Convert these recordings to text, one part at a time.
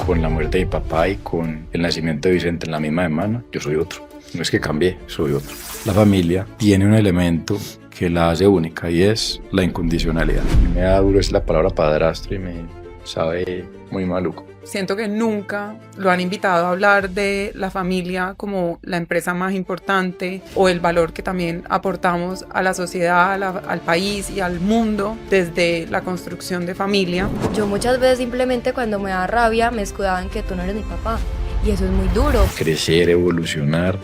con la muerte de mi papá y con el nacimiento de Vicente en la misma semana, yo soy otro. No es que cambié, soy otro. La familia tiene un elemento que la hace única y es la incondicionalidad. Me da duro es la palabra padrastro y me sabe muy maluco. Siento que nunca lo han invitado a hablar de la familia como la empresa más importante o el valor que también aportamos a la sociedad, al país y al mundo desde la construcción de familia. Yo muchas veces simplemente cuando me da rabia me escudaba en que tú no eres mi papá y eso es muy duro. Crecer, evolucionar,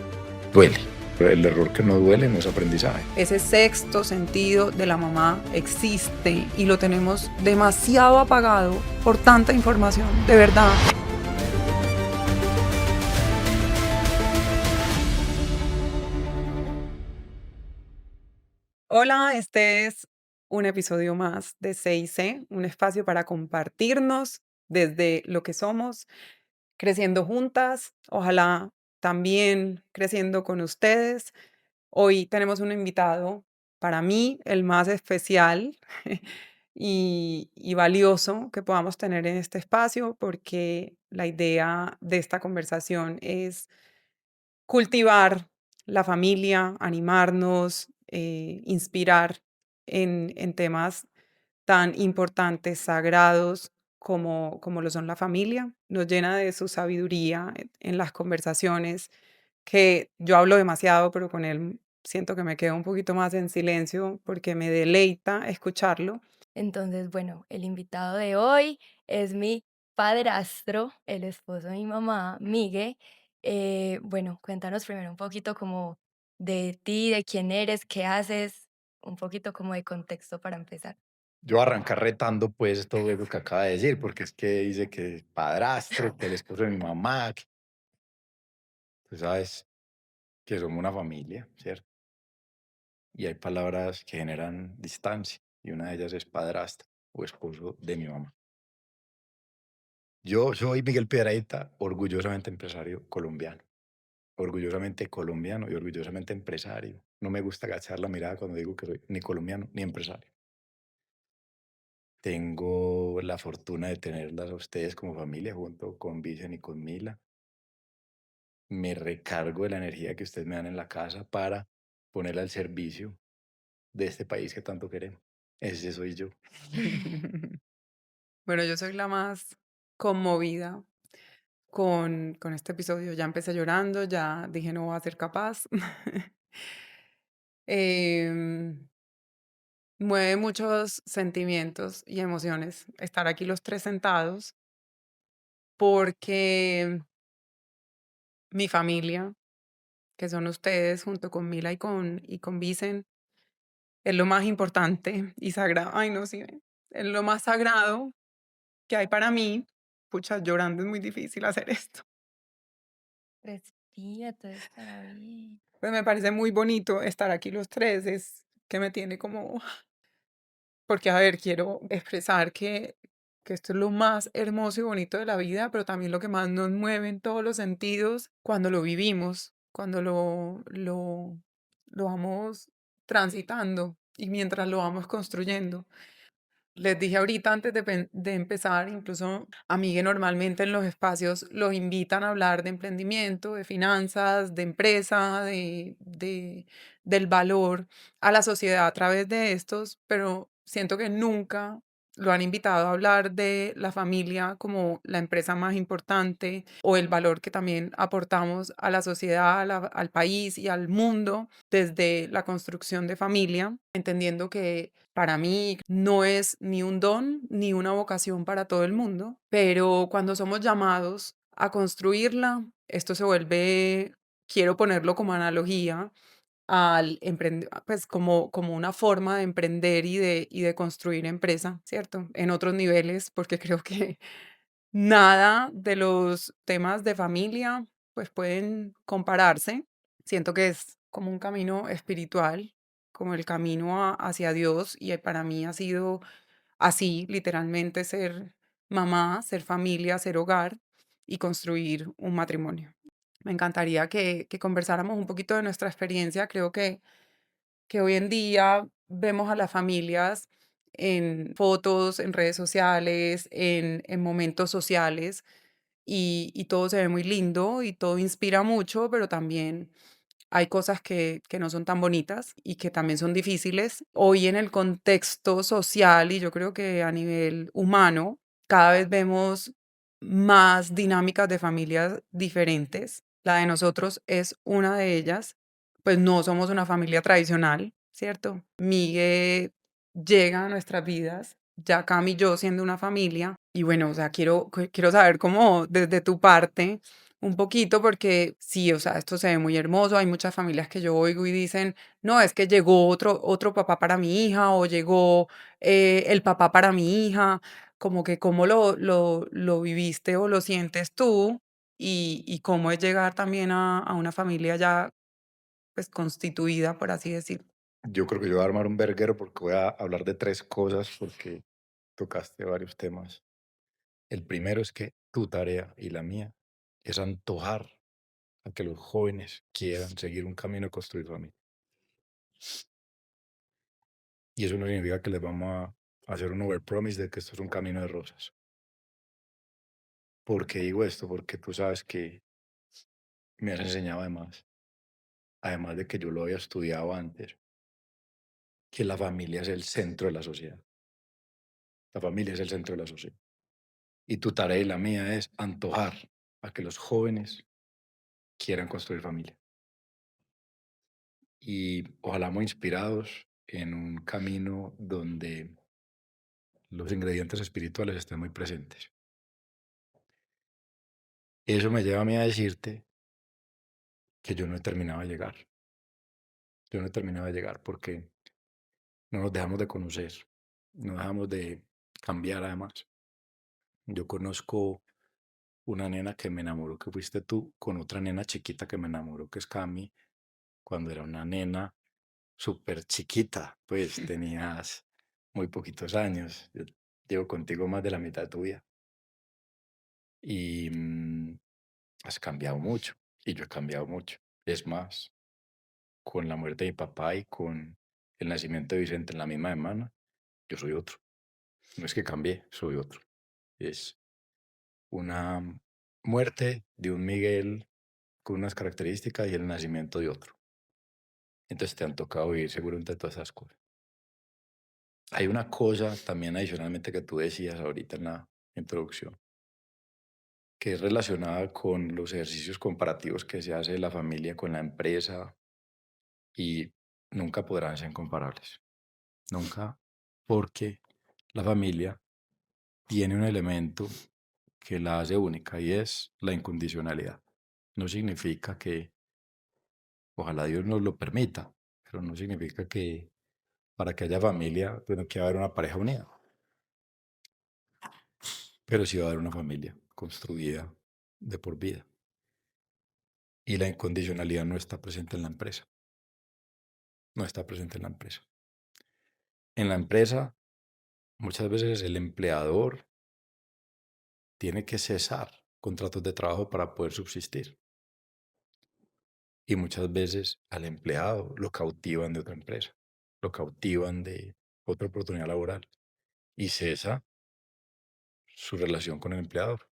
duele. Pero el error que no duele no es aprendizaje. Ese sexto sentido de la mamá existe y lo tenemos demasiado apagado por tanta información, de verdad. Hola, este es un episodio más de 6C, un espacio para compartirnos desde lo que somos, creciendo juntas, ojalá también creciendo con ustedes. Hoy tenemos un invitado, para mí, el más especial y valioso que podamos tener en este espacio, porque la idea de esta conversación es cultivar la familia, animarnos, inspirar en temas tan importantes, sagrados como lo son la familia. Nos llena de su sabiduría en las conversaciones, que yo hablo demasiado, pero con él siento que me quedo un poquito más en silencio porque me deleita escucharlo. Entonces, bueno, el invitado de hoy es mi padrastro, el esposo de mi mamá, Migue. Bueno, cuéntanos primero un poquito como de ti, de quién eres, qué haces, un poquito como de contexto para empezar. Yo arrancar retando pues todo eso que acaba de decir, porque es que dice que padrastro, que el esposo de mi mamá, que tú sabes que somos una familia, ¿cierto? Y hay palabras que generan distancia y una de ellas es padrastro o esposo de mi mamá. Yo soy Miguel Piedrahita, orgullosamente empresario colombiano y orgullosamente empresario. No me gusta agachar la mirada cuando digo que soy ni colombiano ni empresario. Tengo la fortuna de tenerlas a ustedes como familia junto con Vicen y con Mila. Me recargo de la energía que ustedes me dan en la casa para ponerla al servicio de este país que tanto queremos. Ese soy yo. Bueno, yo soy la más conmovida con este episodio. Ya empecé llorando, ya dije no voy a ser capaz. Em, Mueve muchos sentimientos y emociones estar aquí los tres sentados porque mi familia, que son ustedes junto con Mila y con Vicen, es lo más importante y sagrado. Ay, no, sí, es lo más sagrado que hay para mí. Pucha, llorando es muy difícil hacer esto. Respira, todo estará bien. Pues me parece muy bonito estar aquí los tres, es que me tiene como, porque a ver, quiero expresar que esto es lo más hermoso y bonito de la vida, pero también lo que más nos mueve en todos los sentidos cuando lo vivimos, cuando lo vamos transitando y mientras lo vamos construyendo. Les dije ahorita antes de empezar, incluso a Migue normalmente en los espacios los invitan a hablar de emprendimiento, de finanzas, de empresa, del valor a la sociedad a través de estos, pero siento que nunca lo han invitado a hablar de la familia como la empresa más importante o el valor que también aportamos a la sociedad, al país y al mundo desde la construcción de familia, entendiendo que para mí no es ni un don ni una vocación para todo el mundo, pero cuando somos llamados a construirla, esto se vuelve, quiero ponerlo como analogía, al emprender, pues como una forma de emprender y de construir empresa, ¿cierto? En otros niveles, porque creo que nada de los temas de familia pues pueden compararse. Siento que es como un camino espiritual, como el camino hacia Dios y para mí ha sido así, literalmente ser mamá, ser familia, ser hogar y construir un matrimonio. Me encantaría que conversáramos un poquito de nuestra experiencia. Creo que hoy en día vemos a las familias en fotos, en redes sociales, en momentos sociales, y todo se ve muy lindo y todo inspira mucho, pero también hay cosas que no son tan bonitas y que también son difíciles. Hoy en el contexto social y yo creo que a nivel humano, cada vez vemos más dinámicas de familias diferentes. La de nosotros es una de ellas. Pues no somos una familia tradicional, ¿cierto? Migue llega a nuestras vidas, ya Cam y yo siendo una familia. Y bueno, o sea, quiero saber cómo desde tu parte un poquito, porque sí, o sea, esto se ve muy hermoso. Hay muchas familias que yo oigo y dicen, no, es que llegó otro papá para mi hija o llegó el papá para mi hija, como que cómo lo viviste o lo sientes tú y cómo es llegar también a una familia ya pues constituida, por así decirlo. Yo creo que yo voy a armar un verguero porque voy a hablar de 3 cosas, porque tocaste varios temas. El primero es que tu tarea y la mía es antojar a que los jóvenes quieran seguir un camino de construir familia. Y eso no significa que les vamos a hacer un overpromise de que esto es un camino de rosas. ¿Por qué digo esto? Porque tú sabes que me has enseñado además de que yo lo había estudiado antes, que la familia es el centro de la sociedad. La familia es el centro de la sociedad. Y tu tarea y la mía es antojar a que los jóvenes quieran construir familia. Y ojalá muy inspirados en un camino donde los ingredientes espirituales estén muy presentes. Eso me lleva a mí a decirte que yo no he terminado de llegar. Yo no he terminado de llegar porque no nos dejamos de conocer, no dejamos de cambiar además. Yo conozco una nena que me enamoró, que fuiste tú, con otra nena chiquita que me enamoró, que es Cami, cuando era una nena súper chiquita, pues tenías muy poquitos años. Yo llevo contigo más de la mitad de tu vida y has cambiado mucho y yo he cambiado mucho. Es más, con la muerte de mi papá y con el nacimiento de Vicente en la misma semana, yo soy otro. No es que cambié, soy otro. Es una muerte de un Miguel con unas características y el nacimiento de otro. Entonces te han tocado vivir seguramente todas esas cosas. Hay una cosa también adicionalmente que tú decías ahorita en la introducción, que es relacionada con los ejercicios comparativos que se hace la familia con la empresa y nunca podrán ser comparables. Nunca, porque la familia tiene un elemento que la hace única y es la incondicionalidad. No significa que, ojalá Dios nos lo permita, pero no significa que para que haya familia, bueno, que va a haber una pareja unida, pero sí va a haber una familia construida de por vida. Y la incondicionalidad no está presente en la empresa, no está presente en la empresa. En la empresa, muchas veces el empleador tiene que cesar contratos de trabajo para poder subsistir. Y muchas veces al empleado lo cautivan de otra empresa, lo cautivan de otra oportunidad laboral y cesa su relación con el empleador.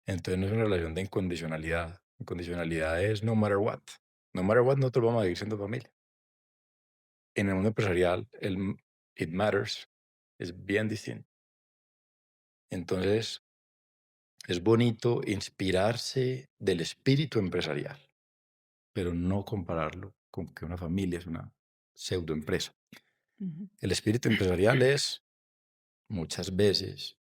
Entonces no es una relación de incondicionalidad. Incondicionalidad es no matter what. No matter what, nosotros vamos a seguir siendo familia. En el mundo empresarial, it matters es bien distinto. Entonces, es bonito inspirarse del espíritu empresarial, pero no compararlo con que una familia es una pseudoempresa. Ujú. El espíritu empresarial es muchas veces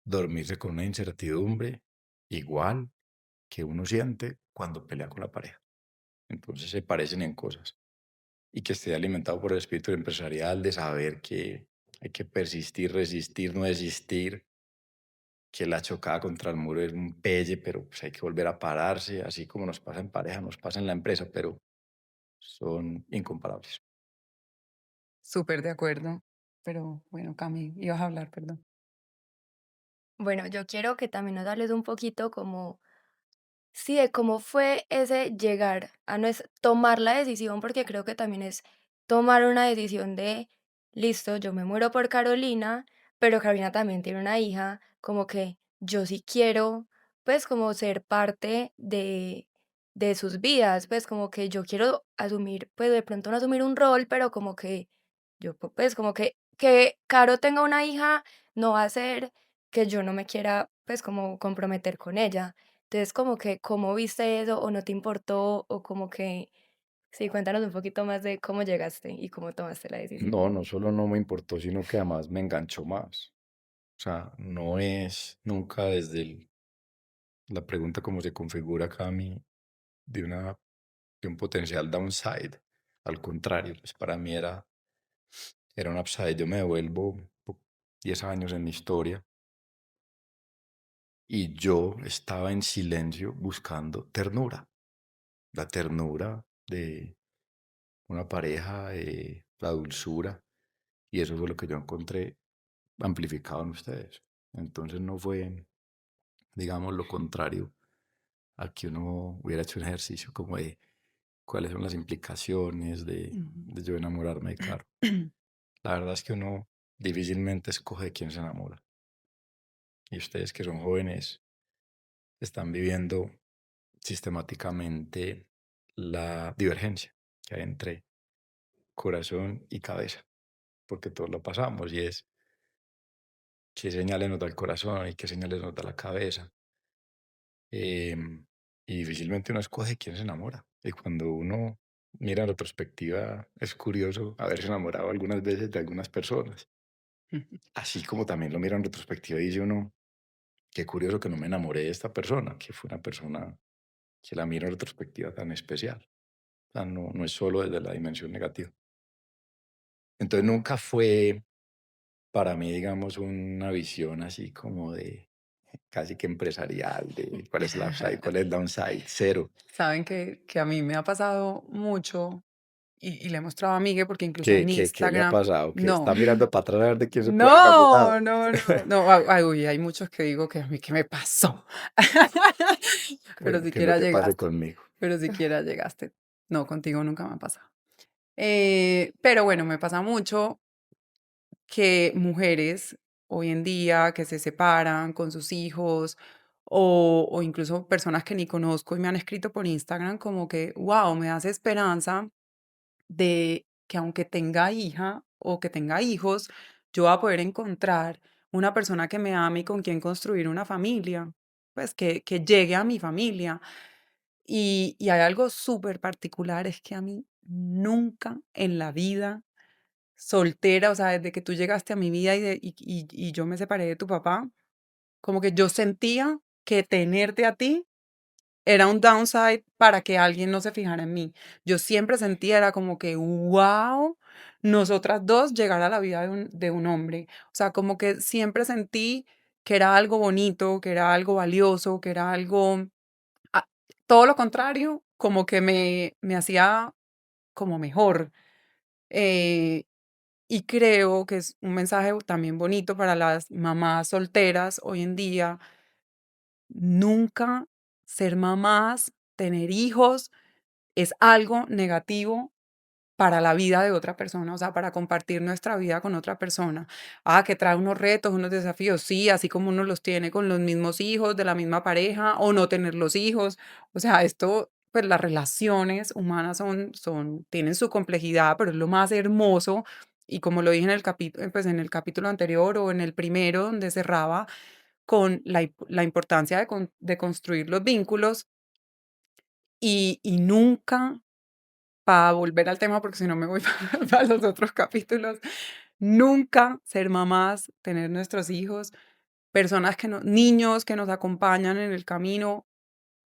dormirse con una incertidumbre igual que uno siente cuando pelea con la pareja. Entonces se parecen en cosas y que esté alimentado por el espíritu empresarial de saber que hay que persistir, resistir, no desistir, que la chocada contra el muro es un pelle, pero pues hay que volver a pararse, así como nos pasa en pareja, nos pasa en la empresa, pero son incomparables. Súper de acuerdo. Pero bueno, Cami, ibas a hablar, perdón. Bueno, yo quiero que también nos hables un poquito como, sí, de cómo fue ese llegar a tomar la decisión, porque creo que también es tomar una decisión de, listo, yo me muero por Carolina, pero Carolina también tiene una hija, como que yo sí quiero pues, como ser parte de sus vidas, pues, como que yo quiero asumir, pues, de pronto no asumir un rol, pero como que yo, pues, como que Caro tenga una hija no va a ser que yo no me quiera, pues, como comprometer con ella. Entonces, como que, ¿cómo viste eso o no te importó? O como que, sí, cuéntanos un poquito más de cómo llegaste y cómo tomaste la decisión. No, no solo no me importó, sino que además me enganchó más. O sea, no es nunca desde la pregunta cómo se configura acá de de un potencial downside. Al contrario, pues para mí era un upside. Yo me devuelvo 10 años en mi historia y yo estaba en silencio buscando ternura. La ternura de una pareja, la dulzura. Y eso fue lo que yo encontré amplificado en ustedes. Entonces no fue, digamos, lo contrario a que uno hubiera hecho un ejercicio como de cuáles son las implicaciones Ujú. de yo enamorarme de Caro. La verdad es que uno difícilmente escoge de quién se enamora. Y ustedes que son jóvenes están viviendo sistemáticamente la divergencia que hay entre corazón y cabeza, porque todos lo pasamos y es qué señales nos da el corazón y qué señales nos da la cabeza. Em, y difícilmente uno escoge quién se enamora. Y cuando uno mira en retrospectiva, es curioso haberse enamorado algunas veces de algunas personas. Así como también lo mira en retrospectiva y dice uno, qué curioso que no me enamoré de esta persona, que fue una persona que la miro en retrospectiva tan especial. O sea, no, no es solo desde la dimensión negativa. Entonces nunca fue para mí, digamos, una visión así como de casi que empresarial, de cuál es el upside, cuál es el downside, cero. Saben que a mí me ha pasado mucho y le he mostrado a Migue porque incluso en Qué le ha Instagram, pasado? Que no, está mirando para atrás a ver de quién se puede haber enamorado. no, no, no, no, ay, uy, hay muchos que digo que a mí, ¿qué me pasó? Pero Bueno, que no siquiera te pase llegaste, conmigo. pero siquiera llegaste. No, contigo nunca me ha pasado. Pero bueno, me pasa mucho que mujeres hoy en día que se separan con sus hijos o incluso personas que ni conozco y me han escrito por Instagram como que, wow, me hace esperanza de que aunque tenga hija o que tenga hijos, yo voy a poder encontrar una persona que me ame y con quien construir una familia, pues que llegue a mi familia. Y hay algo súper particular, es que a mí nunca en la vida soltera, o sea, desde que tú llegaste a mi vida y yo me separé de tu papá, como que yo sentía que tenerte a ti era un downside para que alguien no se fijara en mí. Yo siempre sentía, era como que, wow, nosotras dos llegar a la vida de un hombre. O sea, como que siempre sentí que era algo bonito, que era algo valioso, que era algo, ah, todo lo contrario, como que me hacía como mejor. Eh, y creo que es un mensaje también bonito para las mamás solteras hoy en día. Nunca ser mamás, tener hijos, es algo negativo para la vida de otra persona, o sea, para compartir nuestra vida con otra persona. Que trae unos retos, unos desafíos, sí, así como uno los tiene con los mismos hijos, de la misma pareja, o no tener los hijos. O sea, esto, pues las relaciones humanas tienen su complejidad, pero es lo más hermoso. Y como lo dije en el capítulo, pues en el capítulo anterior o en el primero donde cerraba con la importancia de construir los vínculos y nunca para volver al tema, porque si no me voy para los otros capítulos, nunca ser mamás, tener nuestros hijos, personas que no niños que nos acompañan en el camino,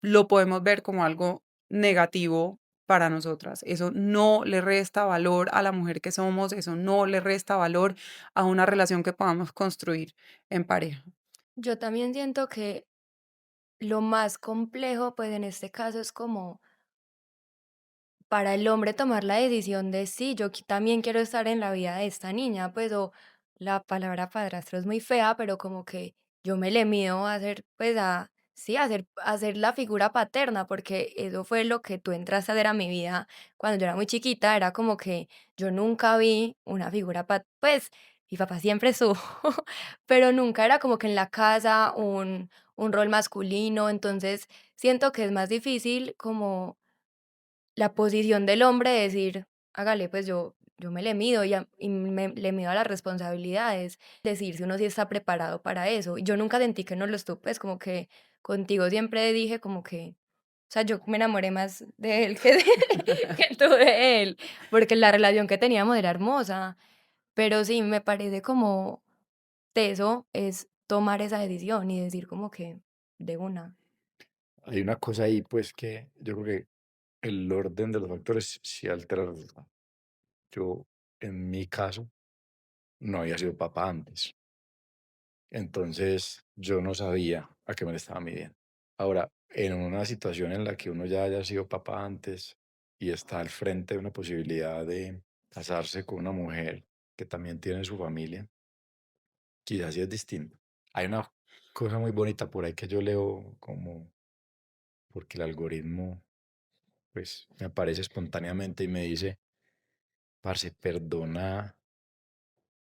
lo podemos ver como algo negativo para nosotras. Eso no le resta valor a la mujer que somos, eso no le resta valor a una relación que podamos construir en pareja. Yo también siento que lo más complejo, pues en este caso es como para el hombre tomar la decisión de sí, yo también quiero estar en la vida de esta niña, pues o la palabra padrastro es muy fea, pero como que yo me le mido a ser, pues sí, a ser la figura paterna, porque eso fue lo que tú entraste a hacer a mi vida cuando yo era muy chiquita, era como que yo nunca vi una figura pues mi papá siempre estuvo, pero nunca era como que en la casa un rol masculino, entonces siento que es más difícil como la posición del hombre de decir: "Hágale, pues yo me le mido y me le mido a las responsabilidades", decir si uno sí está preparado para eso. Yo nunca sentí que no lo estuve, pues, como que contigo siempre dije como que, o sea, yo me enamoré más de él que de que tú de él, porque la relación que teníamos era hermosa, pero sí, me parece como teso es tomar esa decisión y decir como que de una. Hay una cosa ahí, pues, que yo creo que el orden de los factores sí altera el resultado. Yo, en mi caso, no había sido papá antes. Entonces, yo no sabía a qué me le estaba midiendo. Ahora, en una situación en la que uno ya haya sido papá antes y está al frente de una posibilidad de casarse con una mujer que también tiene su familia, quizás sí es distinto. Hay una cosa muy bonita por ahí que yo leo como porque el algoritmo, pues, me aparece espontáneamente y me dice, parce, perdona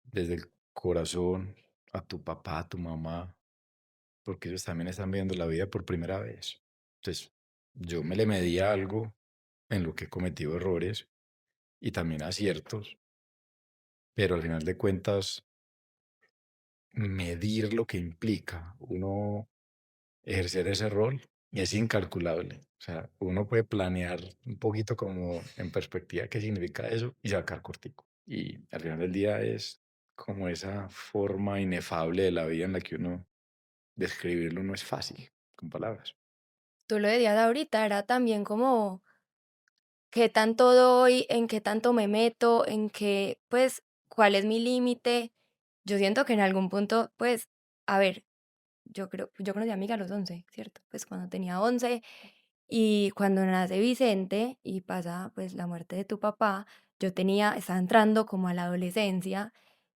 desde el corazón a tu papá, a tu mamá, porque ellos también están viendo la vida por primera vez. Entonces, yo me le medí a algo en lo que he cometido errores y también aciertos, pero al final de cuentas, medir lo que implica uno ejercer ese rol es incalculable. O sea, uno puede planear un poquito como en perspectiva qué significa eso y sacar cortico. Y al final del día es como esa forma inefable de la vida en la que uno describirlo no es fácil con palabras. Tú lo decías ahorita, era también como qué tanto doy, en qué tanto me meto, en qué, pues, cuál es mi límite. Yo siento que en algún punto, pues, a ver, yo conocí a mi amiga a los 11, ¿cierto? Pues cuando tenía 11 y cuando nace Vicente y pasa, pues, la muerte de tu papá, estaba entrando como a la adolescencia.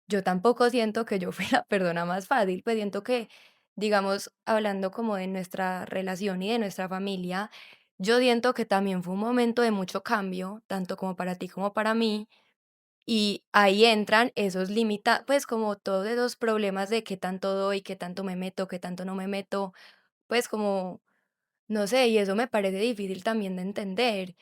Yo tampoco siento que yo fui la persona más fácil, pues siento que, digamos, hablando como de nuestra relación y de nuestra familia, yo siento que también fue un momento de mucho cambio, tanto como para ti como para mí, y ahí entran esos pues como todos esos problemas de qué tanto doy, qué tanto me meto, qué tanto no me meto, pues como no sé, y eso me parece difícil también de entender.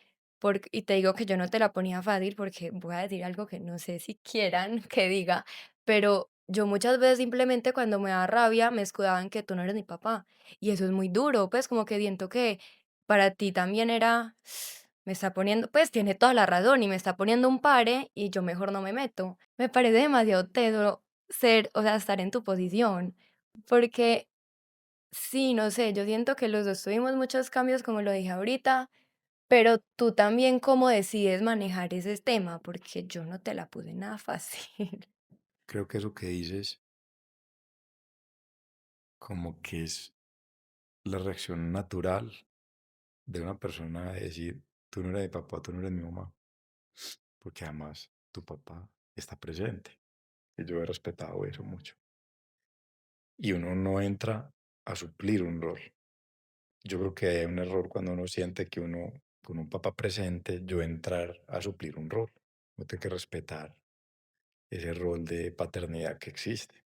Y te digo que yo no te la ponía fácil porque voy a decir algo que no sé si quieran que diga, pero yo muchas veces simplemente cuando me da rabia me escudaba en que tú no eres mi papá. Y eso es muy duro, pues como que siento que para ti también era, me está poniendo, pues tiene toda la razón y me está poniendo un pare y yo mejor no me meto. Me parece demasiado teso ser, o sea, estar en tu posición, porque sí, no sé, yo siento que los 2 tuvimos muchos cambios, como lo dije ahorita, pero tú también cómo decides manejar ese tema, porque yo no te la puse nada fácil. Creo que eso que dices como que es la reacción natural de una persona de decir, tú no eres mi papá, tú no eres mi mamá, porque además tu papá está presente. Y yo he respetado eso mucho. Y uno no entra a suplir un rol. Yo creo que hay un error cuando uno siente que uno, con un papá presente, yo entrar a suplir un rol. Uno tiene que respetar ese rol de paternidad que existe.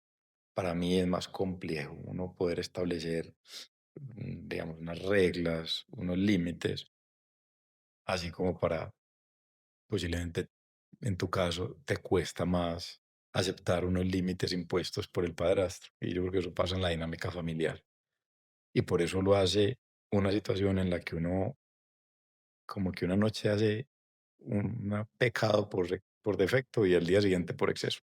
Para mí es más complejo uno poder establecer, digamos, unas reglas, unos límites, así como para posiblemente en tu caso te cuesta más aceptar unos límites impuestos por el padrastro. Y yo creo que eso pasa en la dinámica familiar. Y por eso lo hace una situación en la que uno, como que una noche hace un pecado por defecto y al día siguiente por exceso.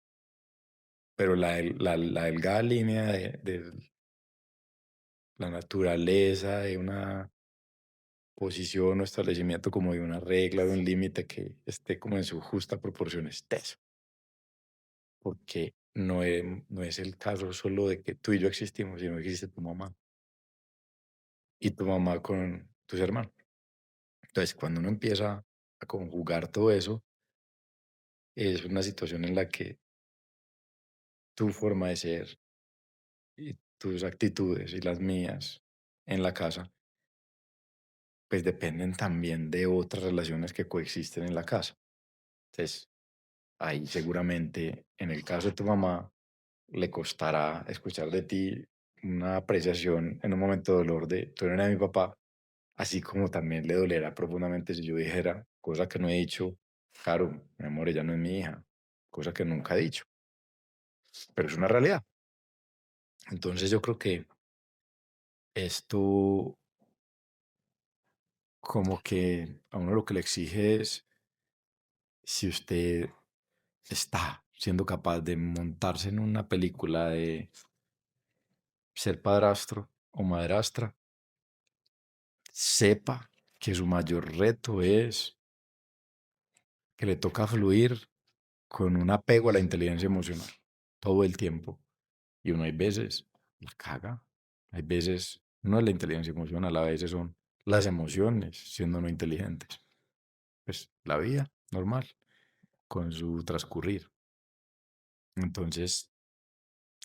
Pero la delgada línea de la naturaleza, de una posición o establecimiento como de una regla, de un límite que esté como en su justa proporción es teso, porque no es el caso solo de que tú y yo existimos, sino que existe tu mamá y tu mamá con tus hermanos. Entonces, cuando uno empieza a conjugar todo eso, es una situación en la que tu forma de ser y tus actitudes y las mías en la casa, pues dependen también de otras relaciones que coexisten en la casa. Entonces, ahí seguramente, en el caso de tu mamá, le costará escuchar de ti una apreciación en un momento de dolor de tú no eres mi papá, así como también le dolerá profundamente si yo dijera, cosa que no he dicho, claro, mi amor, ella no es mi hija, cosa que nunca he dicho, pero es una realidad. Entonces yo creo que esto como que a uno lo que le exige es si usted está siendo capaz de montarse en una película de ser padrastro o madrastra, sepa que su mayor reto es que le toca fluir con un apego a la inteligencia emocional todo el tiempo. Y uno hay veces la caga, hay veces no es la inteligencia emocional, a veces son las emociones siendo no inteligentes. Pues la vida normal, con su transcurrir. Entonces,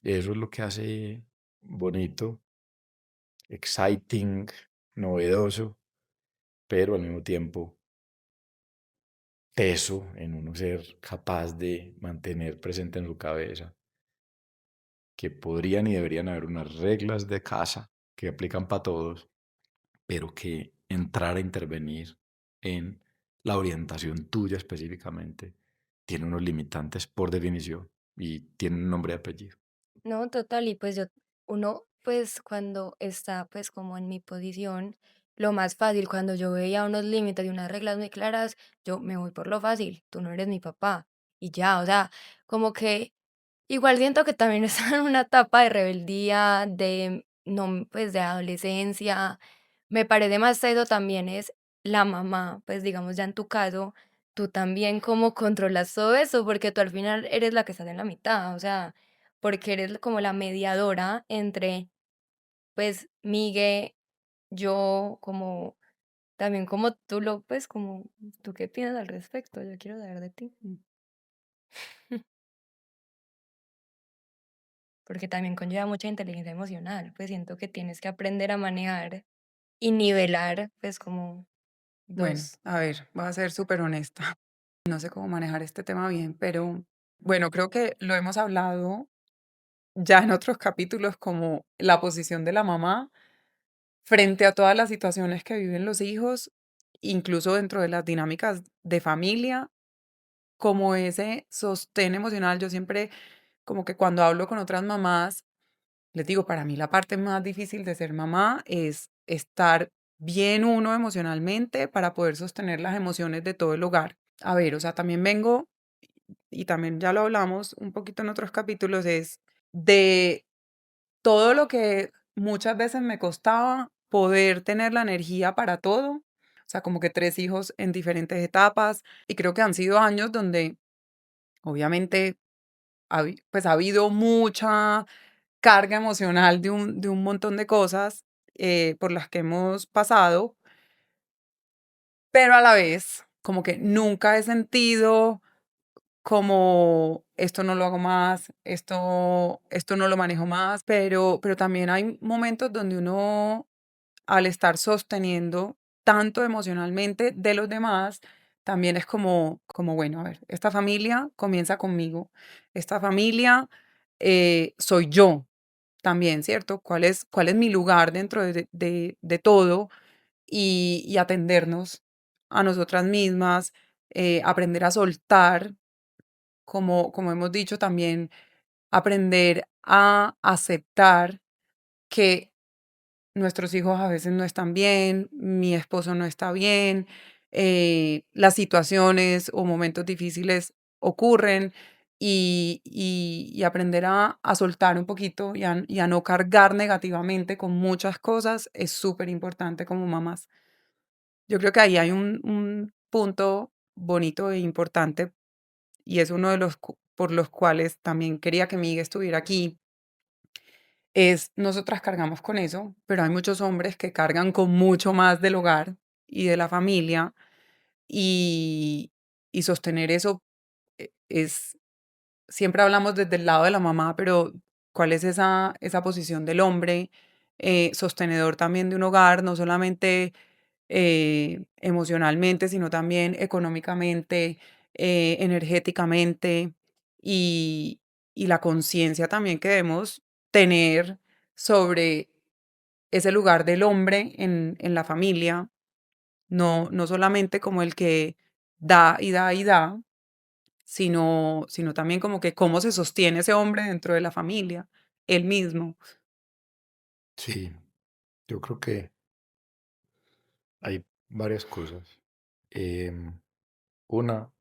eso es lo que hace bonito, exciting, novedoso, pero al mismo tiempo teso en uno ser capaz de mantener presente en su cabeza que podrían y deberían haber unas reglas de casa que aplican para todos, pero que entrar a intervenir en la orientación tuya específicamente tiene unos limitantes por definición y tiene un nombre y apellido. No, total, y pues uno, pues cuando está pues como en mi posición, lo más fácil, cuando yo veía unos límites y unas reglas muy claras, yo me voy por lo fácil, tú no eres mi papá, y ya, o sea, como que igual siento que también está en una etapa de rebeldía, de no, pues de adolescencia. Me parece más eso también es la mamá, pues digamos ya en tu caso, tú también cómo controlas todo eso, porque tú al final eres la que estás en la mitad, o sea, porque eres como la mediadora entre, pues, Migue, yo, como también como tú lo, pues, como, ¿tú qué piensas al respecto? Yo quiero saber de ti. Porque también conlleva mucha inteligencia emocional, pues siento que tienes que aprender a manejar y nivelar, pues como Bueno, dos. a ver, voy a ser súper honesta. No sé cómo manejar este tema bien, pero bueno, creo que lo hemos hablado ya en otros capítulos como la posición de la mamá frente a todas las situaciones que viven los hijos, incluso dentro de las dinámicas de familia, como ese sostén emocional. Yo siempre, como que cuando hablo con otras mamás, les digo, para mí la parte más difícil de ser mamá es estar bien uno emocionalmente para poder sostener las emociones de todo el hogar. A ver, o sea, también vengo, y también ya lo hablamos un poquito en otros capítulos, es de todo lo que muchas veces me costaba poder tener la energía para todo. O sea, como que 3 hijos en diferentes etapas, y creo que han sido años donde obviamente pues ha habido mucha carga emocional de un montón de cosas por las que hemos pasado, pero a la vez como que nunca he sentido como esto no lo hago más, esto no lo manejo más, pero también hay momentos donde uno, al estar sosteniendo tanto emocionalmente de los demás, también es como bueno, a ver, esta familia comienza conmigo, esta familia soy yo también, ¿cierto? Cuál es mi lugar dentro de todo? Y atendernos a nosotras mismas, aprender a soltar, como hemos dicho también, aprender a aceptar que nuestros hijos a veces no están bien, mi esposo no está bien, las situaciones o momentos difíciles ocurren, y aprender a soltar un poquito y a no cargar negativamente con muchas cosas es súper importante como mamás. Yo creo que ahí hay un punto bonito e importante, y es uno de los por los cuales también quería que Miguel estuviera aquí, es nosotras cargamos con eso, pero hay muchos hombres que cargan con mucho más del hogar y de la familia, y, y sostener eso es, siempre hablamos desde el lado de la mamá, pero ¿cuál es esa posición del hombre sostenedor también de un hogar, no solamente emocionalmente, sino también económicamente, energéticamente, y, y la conciencia también que debemos tener sobre ese lugar del hombre en la familia, no solamente como el que da y da y da, sino también como que cómo se sostiene ese hombre dentro de la familia, él mismo. Sí, yo creo que hay varias cosas. Em, una,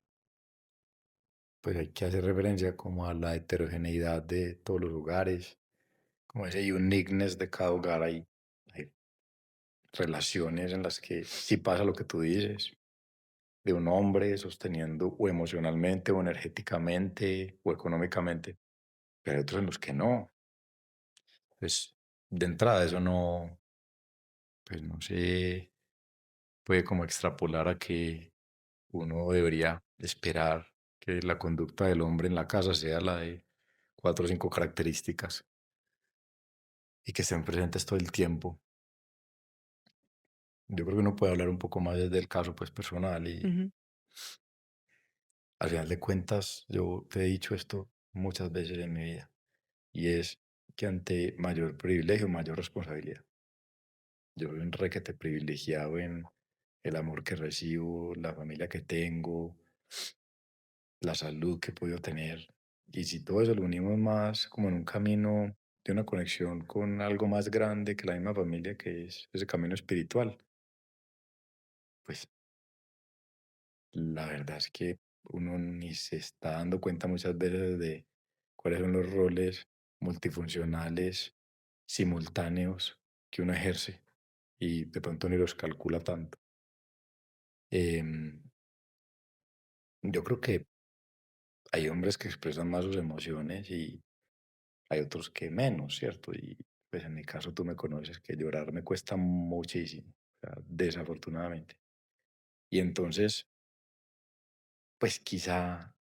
pues hay que hacer referencia como a la heterogeneidad de todos los hogares, como ese uniqueness de cada hogar. Hay relaciones en las que sí pasa lo que tú dices, de un hombre sosteniendo o emocionalmente o energéticamente o económicamente, pero hay otros en los que no. Pues de entrada eso no, pues no se puede como extrapolar a que uno debería esperar que la conducta del hombre en la casa sea la de cuatro o cinco características y que estén presentes todo el tiempo. Yo creo que uno puede hablar un poco más desde el caso pues personal y Ujú, al final de cuentas yo te he dicho esto muchas veces en mi vida y es que ante mayor privilegio, mayor responsabilidad. Yo soy un requete privilegiado en el amor que recibo, la familia que tengo, la salud que he podido tener. Y si todo eso lo unimos más como en un camino de una conexión con algo más grande que la misma familia, que es ese camino espiritual, pues la verdad es que uno ni se está dando cuenta muchas veces de cuáles son los roles multifuncionales, simultáneos que uno ejerce y de pronto ni los calcula tanto. Em, yo creo que hay hombres que expresan más sus emociones y hay otros que menos, ¿cierto? Y pues en mi caso tú me conoces que llorar me cuesta muchísimo, o sea, desafortunadamente. Y entonces, pues quizá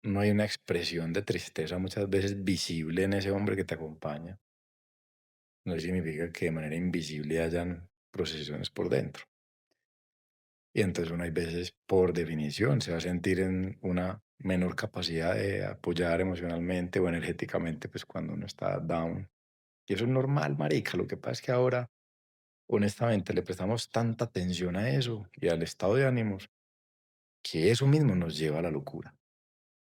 no hay una expresión de tristeza muchas veces visible en ese hombre que te acompaña. No significa que de manera invisible hayan procesiones por dentro. Y entonces uno hay veces, por definición, se va a sentir en una menor capacidad de apoyar emocionalmente o energéticamente, pues cuando uno está down. Y eso es normal, marica. Lo que pasa es que ahora, honestamente, le prestamos tanta atención a eso y al estado de ánimos que eso mismo nos lleva a la locura.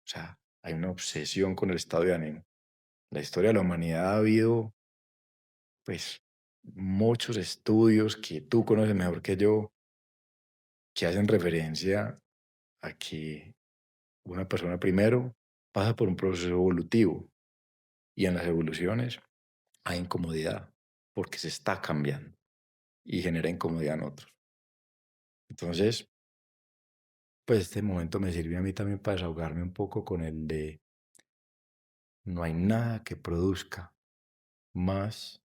O sea, hay una obsesión con el estado de ánimo. La historia de la humanidad ha habido, pues, muchos estudios que tú conoces mejor que yo, que hacen referencia a que una persona primero pasa por un proceso evolutivo y en las evoluciones hay incomodidad porque se está cambiando y genera incomodidad en otros. Entonces, pues este momento me sirve a mí también para desahogarme un poco con el de no hay nada que produzca más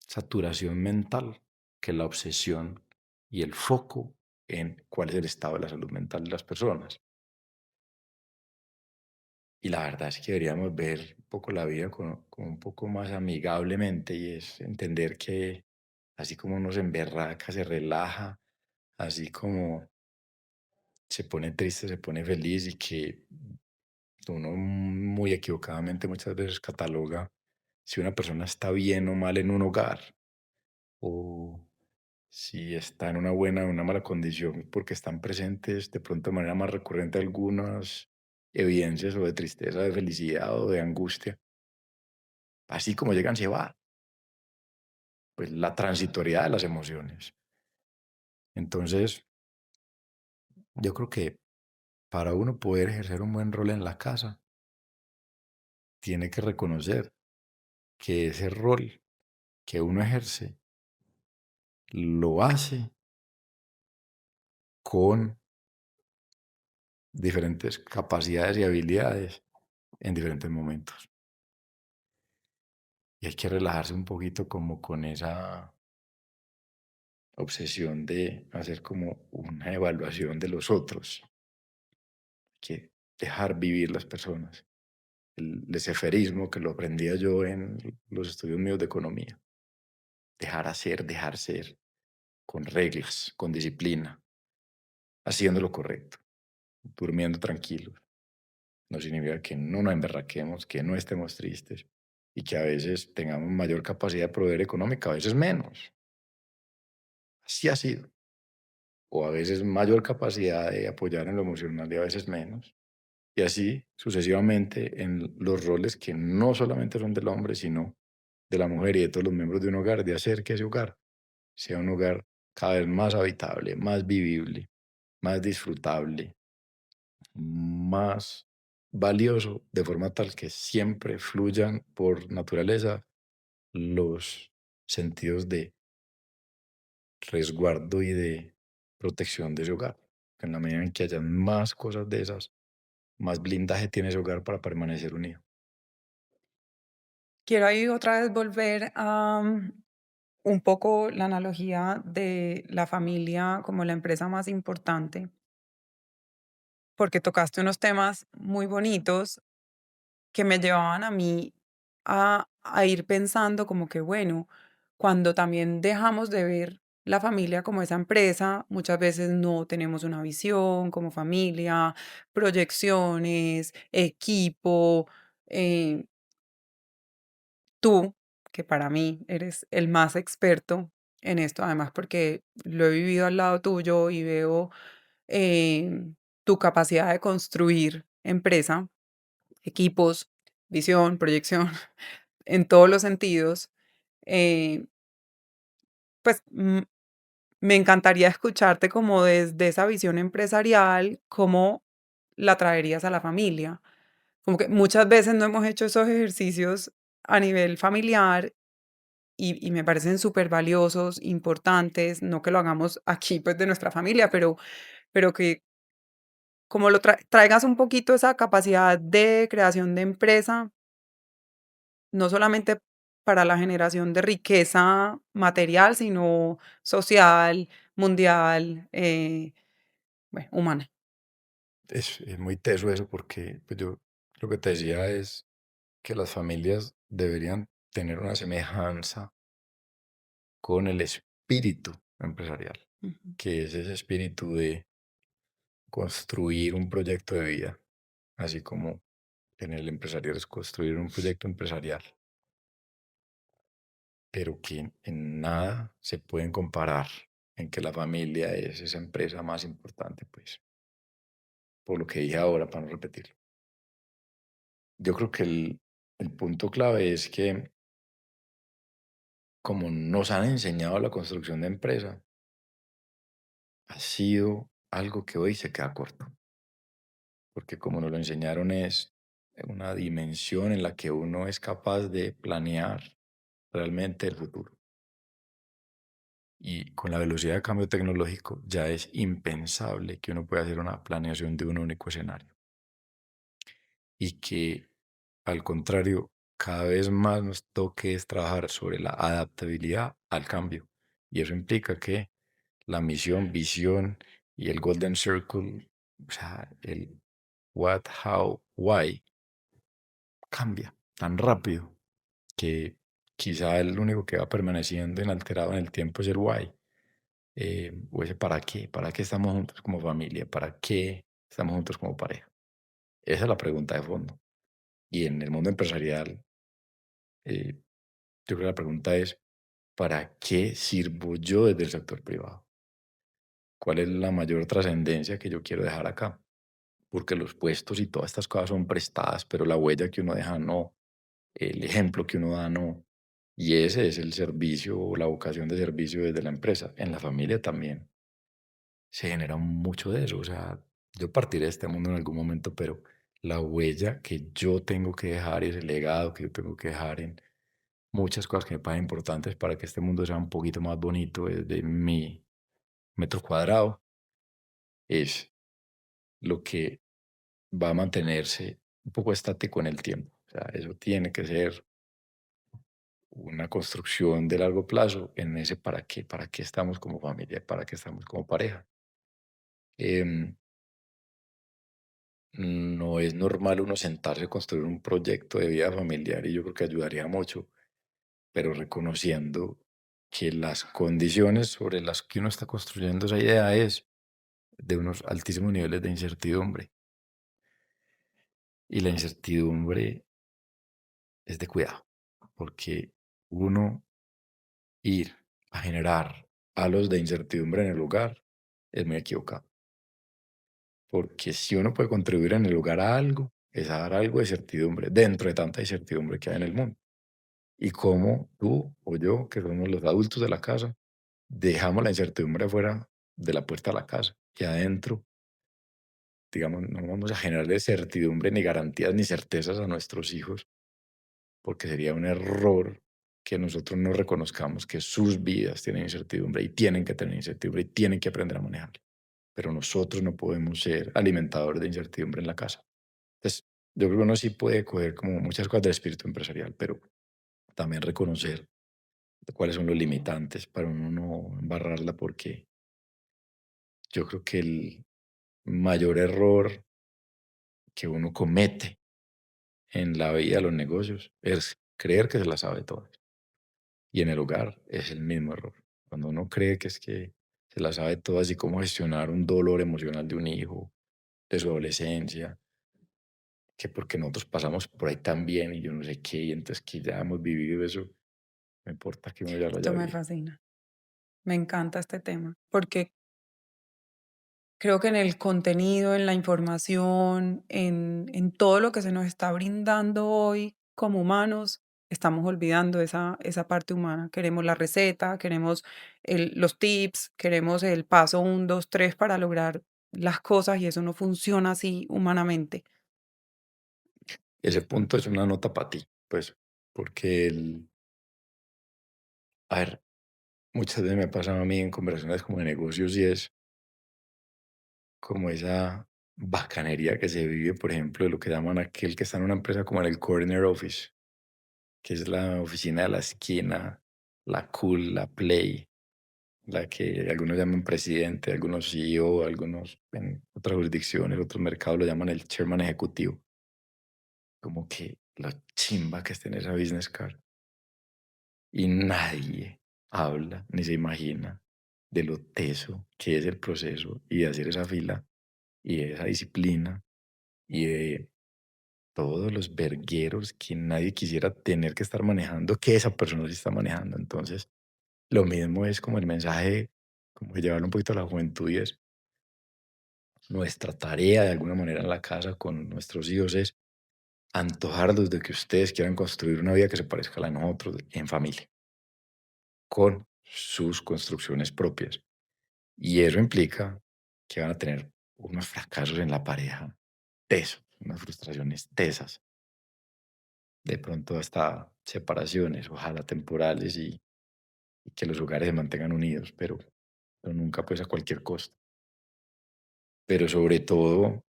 saturación mental que la obsesión y el foco en cuál es el estado de la salud mental de las personas. Y la verdad es que deberíamos ver un poco la vida con un poco más amigablemente y es entender que así como uno se emberraca, se relaja, así como se pone triste, se pone feliz y que uno muy equivocadamente muchas veces cataloga si una persona está bien o mal en un hogar o si está en una buena o una mala condición porque están presentes de pronto de manera más recurrente algunas evidencias o de tristeza, de felicidad o de angustia. Así como llegan, se va. Pues la transitoriedad de las emociones. Entonces, yo creo que para uno poder ejercer un buen rol en la casa, tiene que reconocer que ese rol que uno ejerce lo hace con diferentes capacidades y habilidades en diferentes momentos. Y hay que relajarse un poquito como con esa obsesión de hacer como una evaluación de los otros, que dejar vivir las personas. El leseferismo que lo aprendía yo en los estudios míos de economía. Dejar hacer, dejar ser, con reglas, con disciplina, haciendo lo correcto, durmiendo tranquilos. No significa que no nos emberraquemos, que no estemos tristes, y que a veces tengamos mayor capacidad de proveer económica, a veces menos. Así ha sido. O a veces mayor capacidad de apoyar en lo emocional y a veces menos. Y así sucesivamente en los roles que no solamente son del hombre, sino de la mujer y de todos los miembros de un hogar, de hacer que ese hogar sea un hogar cada vez más habitable, más vivible, más disfrutable, más valioso, de forma tal que siempre fluyan por naturaleza los sentidos de resguardo y de protección de ese hogar. En la medida en que haya más cosas de esas, más blindaje tiene ese hogar para permanecer unido. Quiero ahí otra vez volver a un poco la analogía de la familia como la empresa más importante, porque tocaste unos temas muy bonitos que me llevaban a mí a ir pensando como que, bueno, cuando también dejamos de ver la familia como esa empresa, muchas veces no tenemos una visión como familia, proyecciones, equipo. eh, Tú, que para mí eres el más experto en esto, además porque lo he vivido al lado tuyo y veo tu capacidad de construir empresa, equipos, visión, proyección, en todos los sentidos. eh, pues me encantaría escucharte como desde esa visión empresarial, cómo la traerías a la familia. Como que muchas veces no hemos hecho esos ejercicios a nivel familiar y me parecen súper valiosos, importantes, no que lo hagamos aquí, pues, de nuestra familia, pero que como lo traigas un poquito esa capacidad de creación de empresa, no solamente para la generación de riqueza material, sino social, mundial, bueno, humana. Es muy teso eso porque pues yo lo que te decía es que las familias deberían tener una semejanza con el espíritu empresarial, Ujú. que es ese espíritu de construir un proyecto de vida, así como en el empresarial es construir un proyecto empresarial, pero que en nada se pueden comparar en que la familia es esa empresa más importante, pues, por lo que dije ahora, para no repetirlo. Yo creo que el punto clave es que como nos han enseñado la construcción de empresa, ha sido algo que hoy se queda corto, porque como nos lo enseñaron es una dimensión en la que uno es capaz de planear realmente el futuro. Y con la velocidad de cambio tecnológico ya es impensable que uno pueda hacer una planeación de un único escenario. Y que al contrario, cada vez más nos toque es trabajar sobre la adaptabilidad al cambio. Y eso implica que la misión, visión y el Golden Circle, o sea, el what, how, why, cambia tan rápido que quizá el único que va permaneciendo inalterado en el tiempo es el why. O ese para qué estamos juntos como familia, para qué estamos juntos como pareja. Esa es la pregunta de fondo. Y en el mundo empresarial, yo creo que la pregunta es, ¿para qué sirvo yo desde el sector privado? ¿Cuál es la mayor trascendencia que yo quiero dejar acá? Porque los puestos y todas estas cosas son prestadas, pero la huella que uno deja no, el ejemplo que uno da no. Y ese es el servicio o la vocación de servicio desde la empresa. En la familia también se genera mucho de eso. O sea, yo partiré de este mundo en algún momento, pero la huella que yo tengo que dejar y ese legado que yo tengo que dejar en muchas cosas que me parecen importantes para que este mundo sea un poquito más bonito desde mi metro cuadrado es lo que va a mantenerse un poco estático en el tiempo. O sea, eso tiene que ser una construcción de largo plazo en ese para qué estamos como familia, para qué estamos como pareja. Em, no es normal uno sentarse a construir un proyecto de vida familiar y yo creo que ayudaría mucho, pero reconociendo que las condiciones sobre las que uno está construyendo esa idea es de unos altísimos niveles de incertidumbre. Y la incertidumbre es de cuidado. porque uno ir a generar halos de incertidumbre en el hogar es muy equivocado. Porque si uno puede contribuir en el hogar a algo, es a dar algo de certidumbre dentro de tanta incertidumbre que hay en el mundo. Y como tú o yo, que somos los adultos de la casa, dejamos la incertidumbre afuera de la puerta de la casa y adentro, digamos, no vamos a generarle certidumbre ni garantías ni certezas a nuestros hijos, porque sería un error que nosotros no reconozcamos que sus vidas tienen incertidumbre y tienen que tener incertidumbre y tienen que aprender a manejarla. Pero nosotros no podemos ser alimentadores de incertidumbre en la casa. Entonces, yo creo que uno sí puede coger como muchas cosas del espíritu empresarial, pero también reconocer cuáles son los limitantes para uno no embarrarla, porque yo creo que el mayor error que uno comete en la vida de los negocios es creer que se la sabe todas. Y en el hogar es el mismo error. Cuando uno cree que es que se la sabe todas y cómo gestionar un dolor emocional de un hijo, de su adolescencia, que porque nosotros pasamos por ahí también y yo no sé qué, y entonces que ya hemos vivido eso, no importa que uno ya lo haya Esto me vivido. fascina. Me encanta este tema, porque creo que en el contenido, en la información, en todo lo que se nos está brindando hoy como humanos, estamos olvidando esa parte humana. Queremos la receta, queremos los tips, queremos el paso 1, 2, 3 para lograr las cosas y eso no funciona así humanamente. Ese punto es una nota para ti, pues, porque a ver, muchas veces me ha pasado a mí en conversaciones como de negocios y es como esa bacanería que se vive, por ejemplo, de lo que llaman aquel que está en una empresa como en el corner office, que es la oficina de la esquina, la cool, la play, la que algunos llaman presidente, algunos CEO, algunos en otras jurisdicciones, otros mercados lo llaman el chairman ejecutivo. Como que la chimba que está en esa business card. Y nadie habla ni se imagina de lo teso que es el proceso y de hacer esa fila y de esa disciplina y de todos los vergueros que nadie quisiera tener que estar manejando, que esa persona sí está manejando. Entonces, lo mismo es como el mensaje, como que llevarlo un poquito a la juventud y es nuestra tarea de alguna manera en la casa con nuestros hijos es antojarlos de que ustedes quieran construir una vida que se parezca a la de nosotros en familia, con sus construcciones propias. Y eso implica que van a tener unos fracasos en la pareja tesos, unas frustraciones tesas, de pronto hasta separaciones, ojalá temporales, y que los hogares se mantengan unidos, pero nunca pues a cualquier costo. Pero sobre todo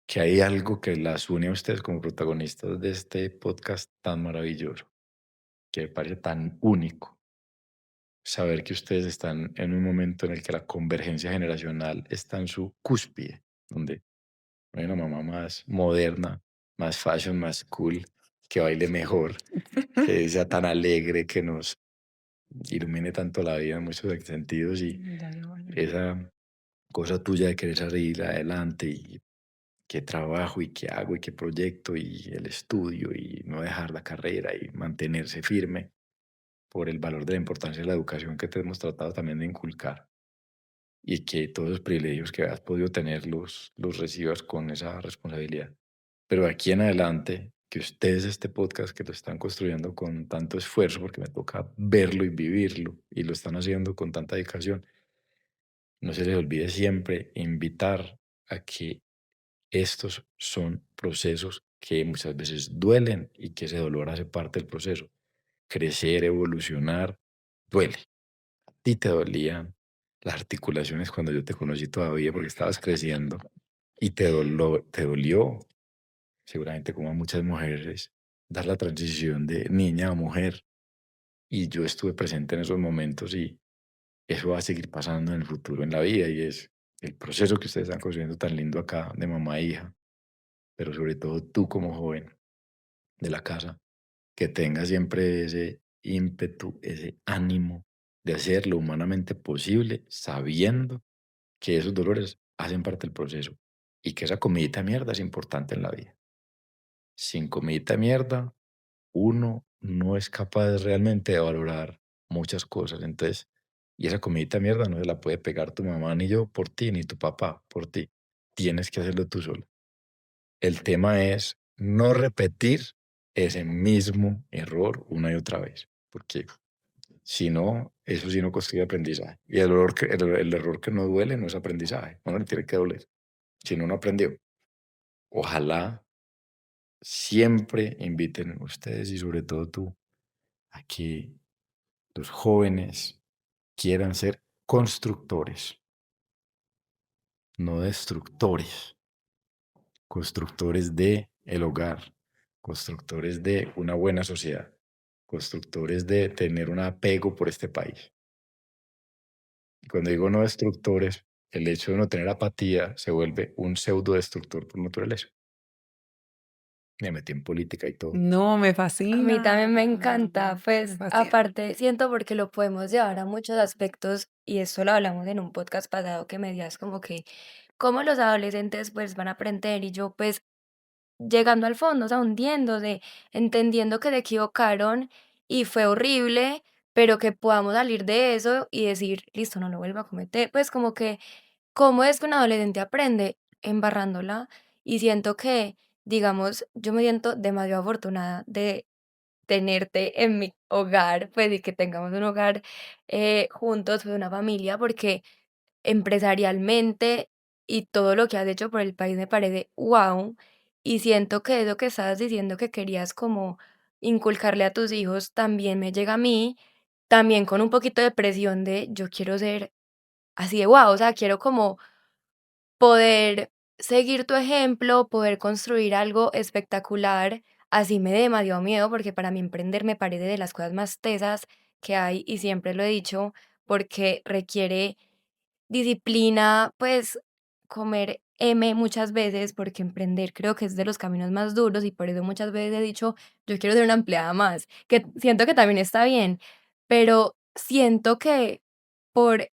que hay algo que las une a ustedes como protagonistas de este podcast tan maravilloso, que me parece tan único. Saber que ustedes están en un momento en el que la convergencia generacional está en su cúspide, donde no hay una mamá más moderna, más fashion, más cool, que baile mejor, que sea tan alegre, que nos ilumine tanto la vida en muchos sentidos y Ya yo bailo. esa cosa tuya de querer salir adelante y qué trabajo y qué hago y qué proyecto y el estudio y no dejar la carrera y mantenerse firme por el valor de la importancia de la educación que te hemos tratado también de inculcar y que todos los privilegios que has podido tener los recibas con esa responsabilidad. Pero de aquí en adelante, que ustedes este podcast que lo están construyendo con tanto esfuerzo, porque me toca verlo y vivirlo, y lo están haciendo con tanta dedicación, no se les olvide siempre invitar a que estos son procesos que muchas veces duelen y que ese dolor hace parte del proceso. Crecer, evolucionar, duele. A ti te dolían las articulaciones cuando yo te conocí todavía porque estabas creciendo y te dolió, seguramente como a muchas mujeres, dar la transición de niña a mujer. Y yo estuve presente en esos momentos y eso va a seguir pasando en el futuro en la vida y es el proceso que ustedes están construyendo tan lindo acá de mamá e hija, pero sobre todo tú como joven de la casa, que tengas siempre ese ímpetu, ese ánimo de hacer lo humanamente posible, sabiendo que esos dolores hacen parte del proceso y que esa comidita de mierda es importante en la vida. Sin comidita de mierda, uno no es capaz realmente de valorar muchas cosas. Entonces, y esa comidita de mierda no se la puede pegar tu mamá ni yo por ti, ni tu papá por ti. Tienes que hacerlo tú solo. El tema es no repetir ese mismo error una y otra vez, porque si no, eso sí no construye aprendizaje. Y el error que no duele no es aprendizaje, no le tiene que doler, si no, no aprendió. Ojalá siempre inviten ustedes y sobre todo tú a que los jóvenes quieran ser constructores, no destructores, constructores de el hogar, constructores de una buena sociedad, constructores de tener un apego por este país. Y cuando digo no destructores, el hecho de no tener apatía se vuelve un pseudo destructor por naturaleza. Me metí en política y todo. No, me A mí también me fascina, encanta, me pues fascina. aparte siento porque lo podemos llevar a muchos aspectos y esto lo hablamos en un podcast pasado que me decías como que cómo los adolescentes pues van a aprender y yo pues llegando al fondo, o sea, hundiéndose, entendiendo que se equivocaron y fue horrible, pero que podamos salir de eso y decir, listo, no lo vuelvo a cometer. Pues como que, ¿cómo es que un adolescente aprende? Embarrándola. Y siento que, digamos, yo me siento demasiado afortunada de tenerte en mi hogar, pues y que tengamos un hogar juntos, pues una familia, porque empresarialmente y todo lo que has hecho por el país me parece wow. Y siento que eso que estabas diciendo que querías como inculcarle a tus hijos también me llega a mí, también con un poquito de presión de yo quiero ser así de wow, o sea, quiero como poder seguir tu ejemplo, poder construir algo espectacular. Así me dé demasiado miedo porque para mí emprender me parece de las cosas más tesas que hay y siempre lo he dicho porque requiere disciplina, pues, comer muchas veces, porque emprender creo que es de los caminos más duros y por eso muchas veces he dicho: "Yo quiero ser una empleada más", que siento que también está bien, pero siento que por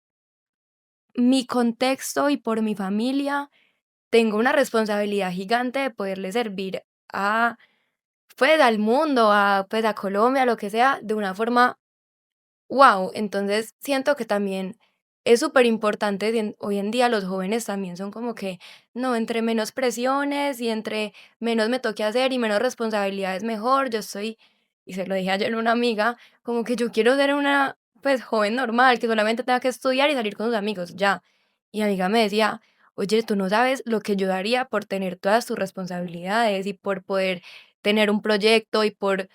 mi contexto y por mi familia tengo una responsabilidad gigante de poderle servir a, pues, al mundo, a, pues, a Colombia, lo que sea, de una forma. Wow, entonces siento que también es súper importante. Hoy en día los jóvenes también son como que, no, entre menos presiones y entre menos me toque hacer y menos responsabilidades mejor. Yo estoy, y se lo dije ayer a una amiga, como que yo quiero ser una, pues, joven normal, que solamente tenga que estudiar y salir con sus amigos, ya. Y mi amiga me decía, oye, tú no sabes lo que yo daría por tener todas tus responsabilidades y por poder tener un proyecto y por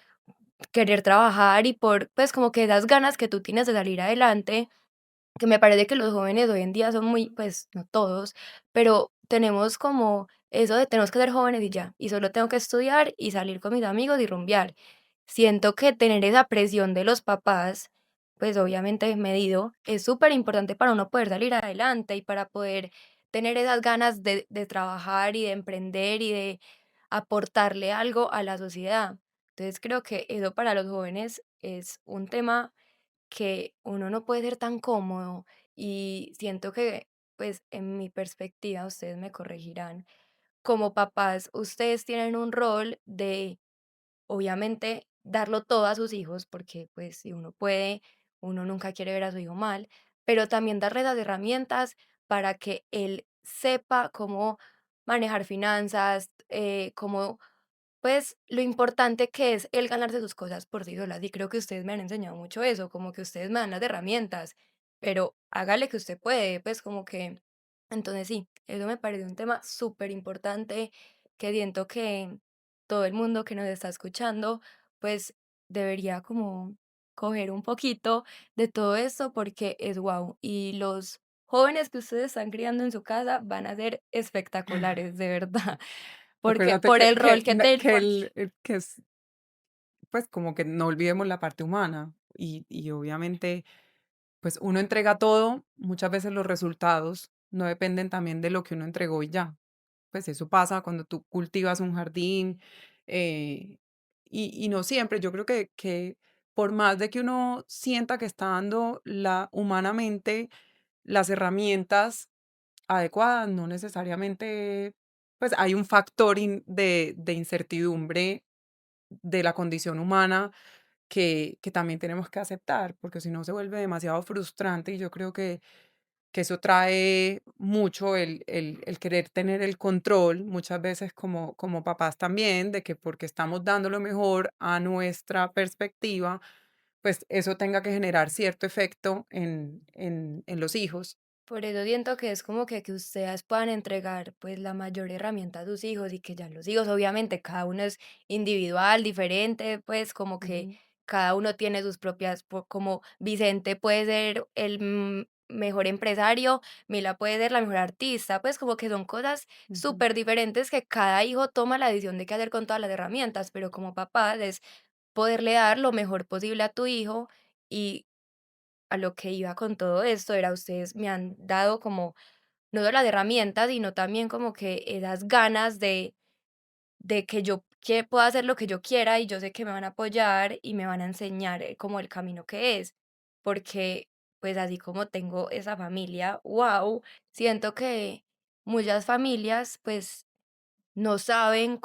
querer trabajar y por, pues, como que esas ganas que tú tienes de salir adelante, que me parece que los jóvenes hoy en día son muy, pues, no todos, pero tenemos como eso de tenemos que ser jóvenes y ya, y solo tengo que estudiar y salir con mis amigos y rumbear. Siento que tener esa presión de los papás, pues, obviamente medido, es súper importante para uno poder salir adelante y para poder tener esas ganas de trabajar y de emprender y de aportarle algo a la sociedad. Entonces creo que eso para los jóvenes es un tema que uno no puede ser tan cómodo y siento que, pues en mi perspectiva, ustedes me corregirán, como papás, ustedes tienen un rol de, obviamente, darlo todo a sus hijos, porque pues si uno puede, uno nunca quiere ver a su hijo mal, pero también darle las herramientas para que él sepa cómo manejar finanzas, cómo pues, lo importante que es el ganarse sus cosas por sí solas, y creo que ustedes me han enseñado mucho eso, como que ustedes me dan las herramientas, pero hágale que usted puede, pues, como que entonces sí, eso me parece un tema súper importante que siento que todo el mundo que nos está escuchando, pues, debería como coger un poquito de todo esto porque es guau, y los jóvenes que ustedes están criando en su casa van a ser espectaculares, de verdad. Porque Acuérdate por el rol que te que por que es, pues, como que no olvidemos la parte humana y obviamente, pues, uno entrega todo, muchas veces los resultados no dependen también de lo que uno entregó y ya. Pues, eso pasa cuando tú cultivas un jardín, y no siempre. Yo creo que por más de que uno sienta que está dando la humanamente las herramientas adecuadas, no necesariamente, pues, hay un factor de incertidumbre de la condición humana que también tenemos que aceptar, porque si no se vuelve demasiado frustrante y yo creo que eso trae mucho el querer tener el control, muchas veces como papás también, de que porque estamos dando lo mejor a nuestra perspectiva, pues eso tenga que generar cierto efecto en los hijos. Por eso siento que es como que ustedes puedan entregar pues la mayor herramienta a sus hijos y que ya los hijos, obviamente, cada uno es individual, diferente, pues como que Ujú, cada uno tiene sus propias, como Vicente puede ser el mejor empresario, Mila puede ser la mejor artista, pues como que son cosas ujú, súper diferentes que cada hijo toma la decisión de qué hacer con todas las herramientas, pero como papá es poderle dar lo mejor posible a tu hijo y a lo que iba con todo esto era ustedes me han dado como, no solo las herramientas, sino también como que esas ganas de que yo que pueda hacer lo que yo quiera y yo sé que me van a apoyar y me van a enseñar como el camino que es. Porque, pues así como tengo esa familia, wow, siento que muchas familias pues no saben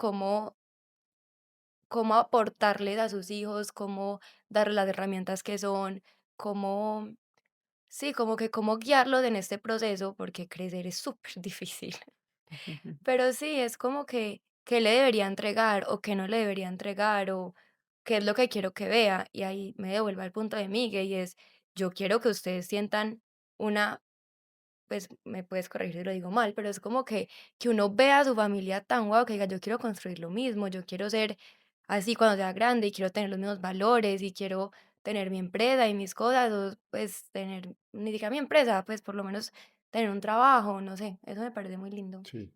cómo aportarles a sus hijos, cómo darles las herramientas que son, cómo. Sí, como que cómo guiarlos en este proceso, porque crecer es súper difícil. ujú. Pero sí, es como que, ¿qué le debería entregar o qué no le debería entregar o qué es lo que quiero que vea? Y ahí me devuelvo al punto de Migue y es, yo quiero que ustedes sientan una pues me puedes corregir si lo digo mal, pero es como que uno vea a su familia tan guau que diga, yo quiero construir lo mismo, yo quiero ser así cuando sea grande y quiero tener los mismos valores y quiero tener mi empresa y mis cosas, o pues tener, ni siquiera mi empresa, pues por lo menos tener un trabajo, no sé, eso me parece muy lindo. Sí.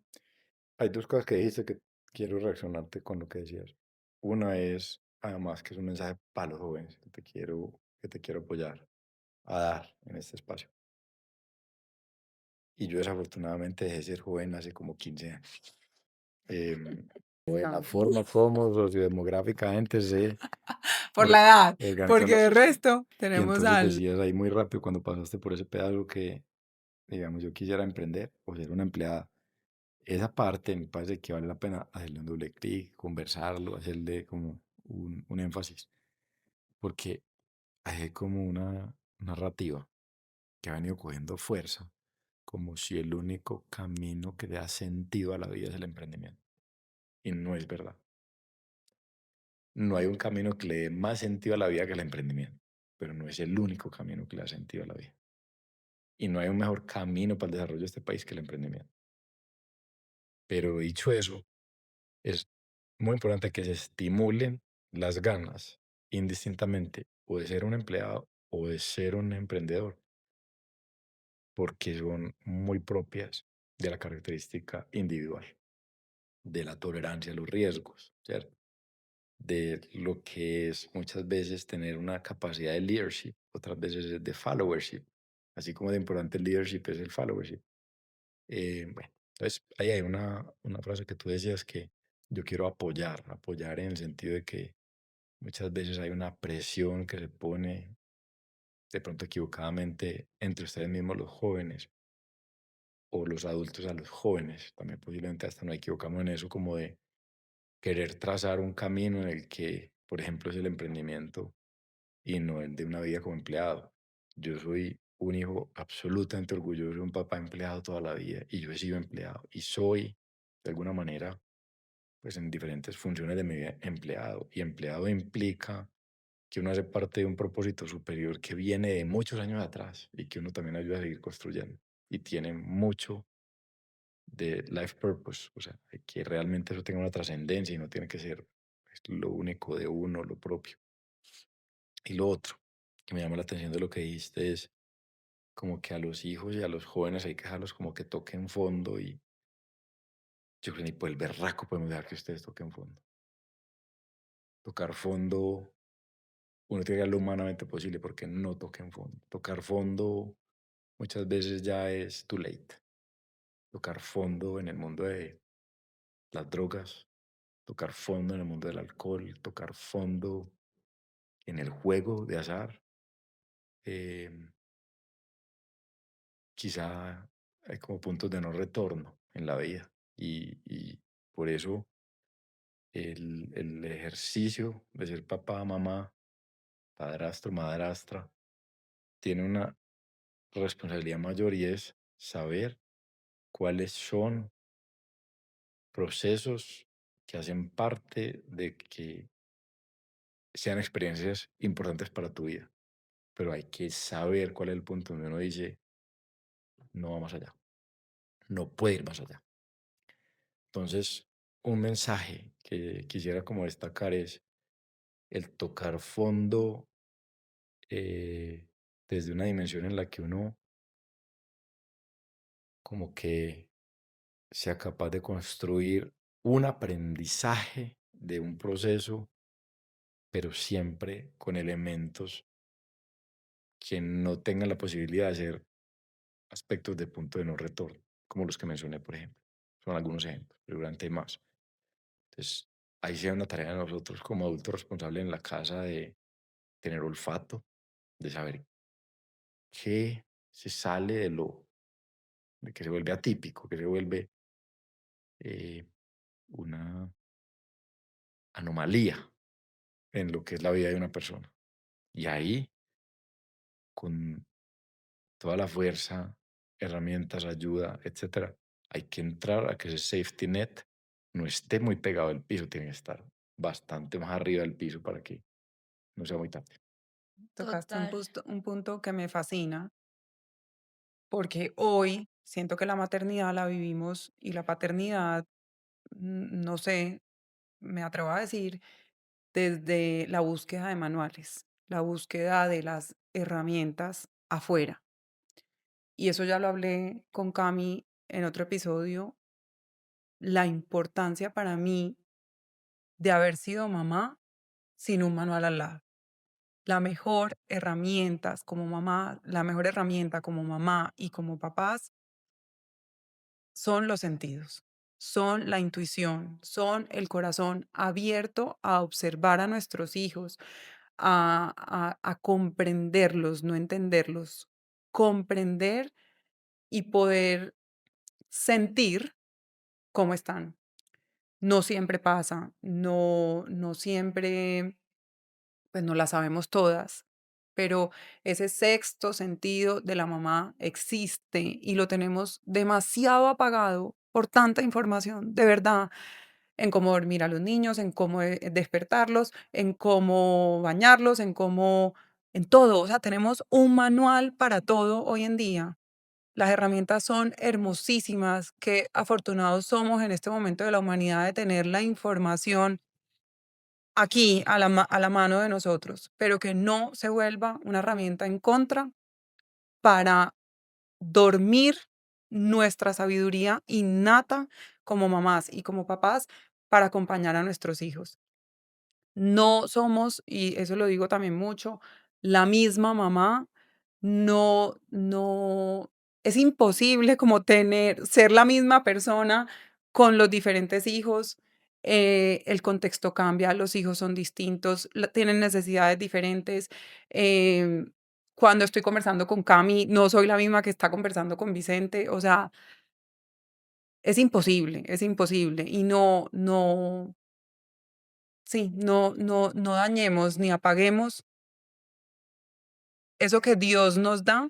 Hay dos cosas que dijiste que quiero reaccionarte con lo que decías. Una es, además, que es un mensaje para los jóvenes que te quiero apoyar a dar en este espacio. Y yo desafortunadamente dejé de ser joven hace como 15 años. La No, forma como sociodemográficamente se por la edad, organizó porque la de sociedad. resto Y tenemos entonces al decías ahí muy rápido cuando pasaste por ese pedazo que, digamos, yo quisiera emprender o ser una empleada. Esa parte me parece que vale la pena hacerle un doble clic, conversarlo, hacerle como un énfasis, porque hay como una narrativa que ha venido cogiendo fuerza, como si el único camino que le da sentido a la vida es el emprendimiento. Y no es verdad. No hay un camino que le dé más sentido a la vida que el emprendimiento, pero no es el único camino que le da sentido a la vida. Y no hay un mejor camino para el desarrollo de este país que el emprendimiento. Pero dicho eso, es muy importante que se estimulen las ganas indistintamente o de ser un empleado o de ser un emprendedor, porque son muy propias de la característica individual, de la tolerancia a los riesgos, ¿cierto? De lo que es muchas veces tener una capacidad de leadership, otras veces es de followership, así como de importante el leadership es el followership. Bueno, entonces ahí hay una frase que tú decías que yo quiero apoyar, apoyar en el sentido de que muchas veces hay una presión que se pone de pronto equivocadamente entre ustedes mismos los jóvenes o los adultos a los jóvenes, también posiblemente hasta nos equivocamos en eso como de querer trazar un camino en el que, por ejemplo, es el emprendimiento y no el de una vida como empleado. Yo soy un hijo absolutamente orgulloso de un papá empleado toda la vida y yo he sido empleado y soy, de alguna manera, pues en diferentes funciones de mi vida empleado. Y empleado implica que uno hace parte de un propósito superior que viene de muchos años atrás y que uno también ayuda a seguir construyendo. Y tiene mucho de life purpose, o sea, de que realmente eso tenga una trascendencia y no tiene que ser pues, lo único de uno, lo propio. Y lo otro que me llama la atención de lo que dijiste es como que a los hijos y a los jóvenes hay que dejarlos como que toquen fondo y yo creo que ni por el berraco podemos dejar que ustedes toquen fondo. Tocar fondo, uno tiene que hacer lo humanamente posible porque no toquen fondo. Tocar fondo muchas veces ya es too late. Tocar fondo en el mundo de las drogas, tocar fondo en el mundo del alcohol, tocar fondo en el juego de azar. eh, Quizá hay como puntos de no retorno en la vida y por eso el ejercicio de ser papá, mamá, padrastro, madrastra, tiene una responsabilidad mayor y es saber cuáles son procesos que hacen parte de que sean experiencias importantes para tu vida. Pero hay que saber cuál es el punto donde uno dice, no va más allá, no puede ir más allá. Entonces, un mensaje que quisiera como destacar es el tocar fondo eh, desde una dimensión en la que uno como que sea capaz de construir un aprendizaje de un proceso, pero siempre con elementos que no tengan la posibilidad de ser aspectos de punto de no retorno, como los que mencioné, por ejemplo. Son algunos ejemplos, pero durante más. Entonces, ahí sea una tarea de nosotros como adultos responsables en la casa de tener olfato, de saber qué se sale de que se vuelve atípico, que se vuelve eh, una anomalía en lo que es la vida de una persona. Y ahí, con toda la fuerza, herramientas, ayuda, etcétera, hay que entrar a que ese safety net no esté muy pegado al piso, tiene que estar bastante más arriba del piso para que no sea muy tarde. Tocaste Total. un punto que me fascina, porque hoy siento que la maternidad la vivimos y la paternidad, no sé, me atrevo a decir, desde la búsqueda de manuales, la búsqueda de las herramientas afuera. Y eso ya lo hablé con Cami en otro episodio, la importancia para mí de haber sido mamá sin un manual al lado. La mejor herramientas como mamá, la mejor herramienta como mamá y como papás son los sentidos, son la intuición, son el corazón abierto a observar a nuestros hijos, a comprenderlos, no entenderlos, comprender y poder sentir cómo están. No siempre pasa, no siempre, pues no la sabemos todas, pero ese sexto sentido de la mamá existe y lo tenemos demasiado apagado por tanta información, de verdad, en cómo dormir a los niños, en cómo despertarlos, en cómo bañarlos, en todo. O sea, tenemos un manual para todo hoy en día. Las herramientas son hermosísimas, qué afortunados somos en este momento de la humanidad de tener la información aquí a la mano de nosotros, pero que no se vuelva una herramienta en contra para dormir nuestra sabiduría innata como mamás y como papás para acompañar a nuestros hijos. No somos, y eso lo digo también mucho, la misma mamá. No, es imposible como ser la misma persona con los diferentes hijos. El contexto cambia, los hijos son distintos, tienen necesidades diferentes. em, Cuando estoy conversando con Cami, no soy la misma que está conversando con Vicente. O sea, es imposible. Y sí, no dañemos ni apaguemos eso que Dios nos da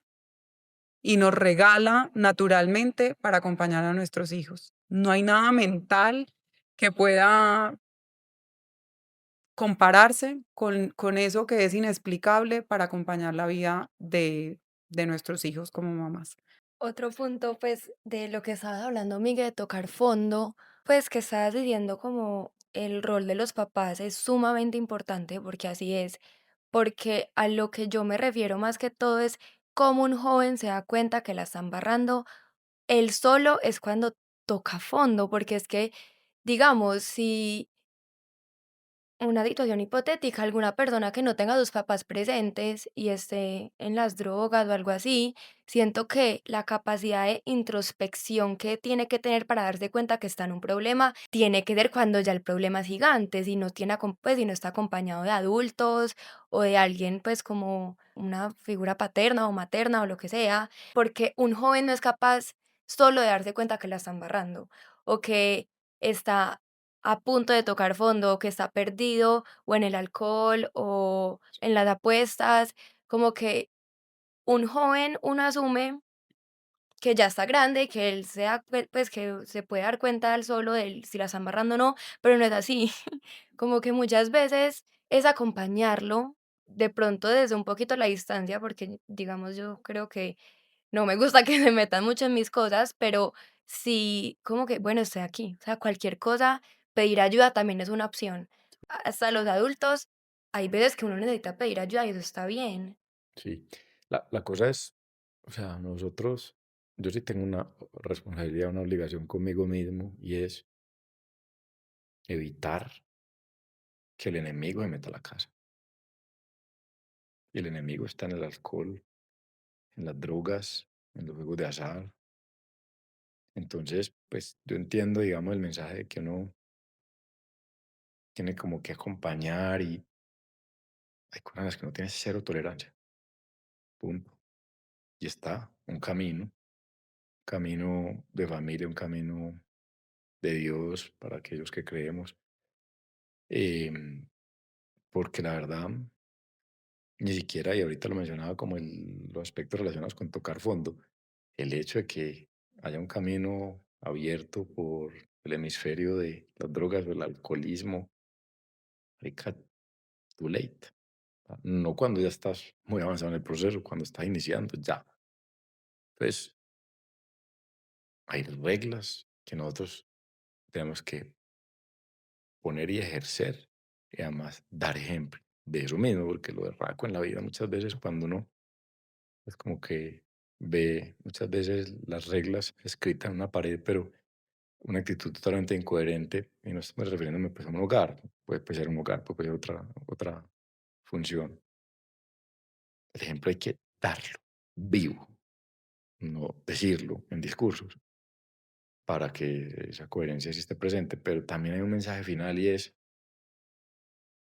y nos regala naturalmente para acompañar a nuestros hijos. No hay nada mental que pueda compararse con eso que es inexplicable para acompañar la vida de nuestros hijos como mamás. Otro punto, pues, de lo que estabas hablando, Miguel, de tocar fondo, pues que estabas diciendo como el rol de los papás es sumamente importante, porque así es, porque a lo que yo me refiero más que todo es cómo un joven se da cuenta que la están barrando, él solo es cuando toca fondo, porque es que, digamos, si una situación hipotética, alguna persona que no tenga a sus papás presentes y esté en las drogas o algo así, siento que la capacidad de introspección que tiene que tener para darse cuenta que está en un problema tiene que ser cuando ya el problema es gigante, si no tiene, pues, si no está acompañado de adultos o de alguien, pues como una figura paterna o materna o lo que sea, porque un joven no es capaz solo de darse cuenta que la están barrando o que está a punto de tocar fondo, que está perdido o en el alcohol o en las apuestas, como que un joven, uno asume que ya está grande, que él sea, pues que se puede dar cuenta él solo de si la está embarrando o no, pero no es así. Como que muchas veces es acompañarlo, de pronto desde un poquito la distancia, porque digamos yo creo que no me gusta que se metan mucho en mis cosas, pero sí, como que, bueno, estoy aquí. O sea, cualquier cosa, pedir ayuda también es una opción. Hasta los adultos, hay veces que uno necesita pedir ayuda y eso está bien. Sí. La cosa es, o sea, nosotros, yo sí tengo una responsabilidad, una obligación conmigo mismo y es evitar que el enemigo se meta a la casa. Y el enemigo está en el alcohol, en las drogas, en los juegos de azar. Entonces, pues yo entiendo, digamos, el mensaje de que uno tiene como que acompañar y hay cosas en las que uno tiene cero tolerancia, punto. Y está un camino de familia, un camino de Dios para aquellos que creemos. Em, Porque la verdad, ni siquiera, y ahorita lo mencionaba como los aspectos relacionados con tocar fondo, el hecho de que haya un camino abierto por el hemisferio de las drogas o el alcoholismo, marica, too late. No cuando ya estás muy avanzado en el proceso, cuando estás iniciando, ya. Entonces, hay reglas que nosotros tenemos que poner y ejercer y además dar ejemplo de eso mismo, porque lo berraco en la vida muchas veces cuando uno es como que ve muchas veces las reglas escritas en una pared, pero una actitud totalmente incoherente, y no estoy refiriéndome pues a un hogar, puede ser un hogar, puede ser otra función. El ejemplo hay que darlo vivo, no decirlo en discursos, para que esa coherencia sí esté presente, pero también hay un mensaje final y es,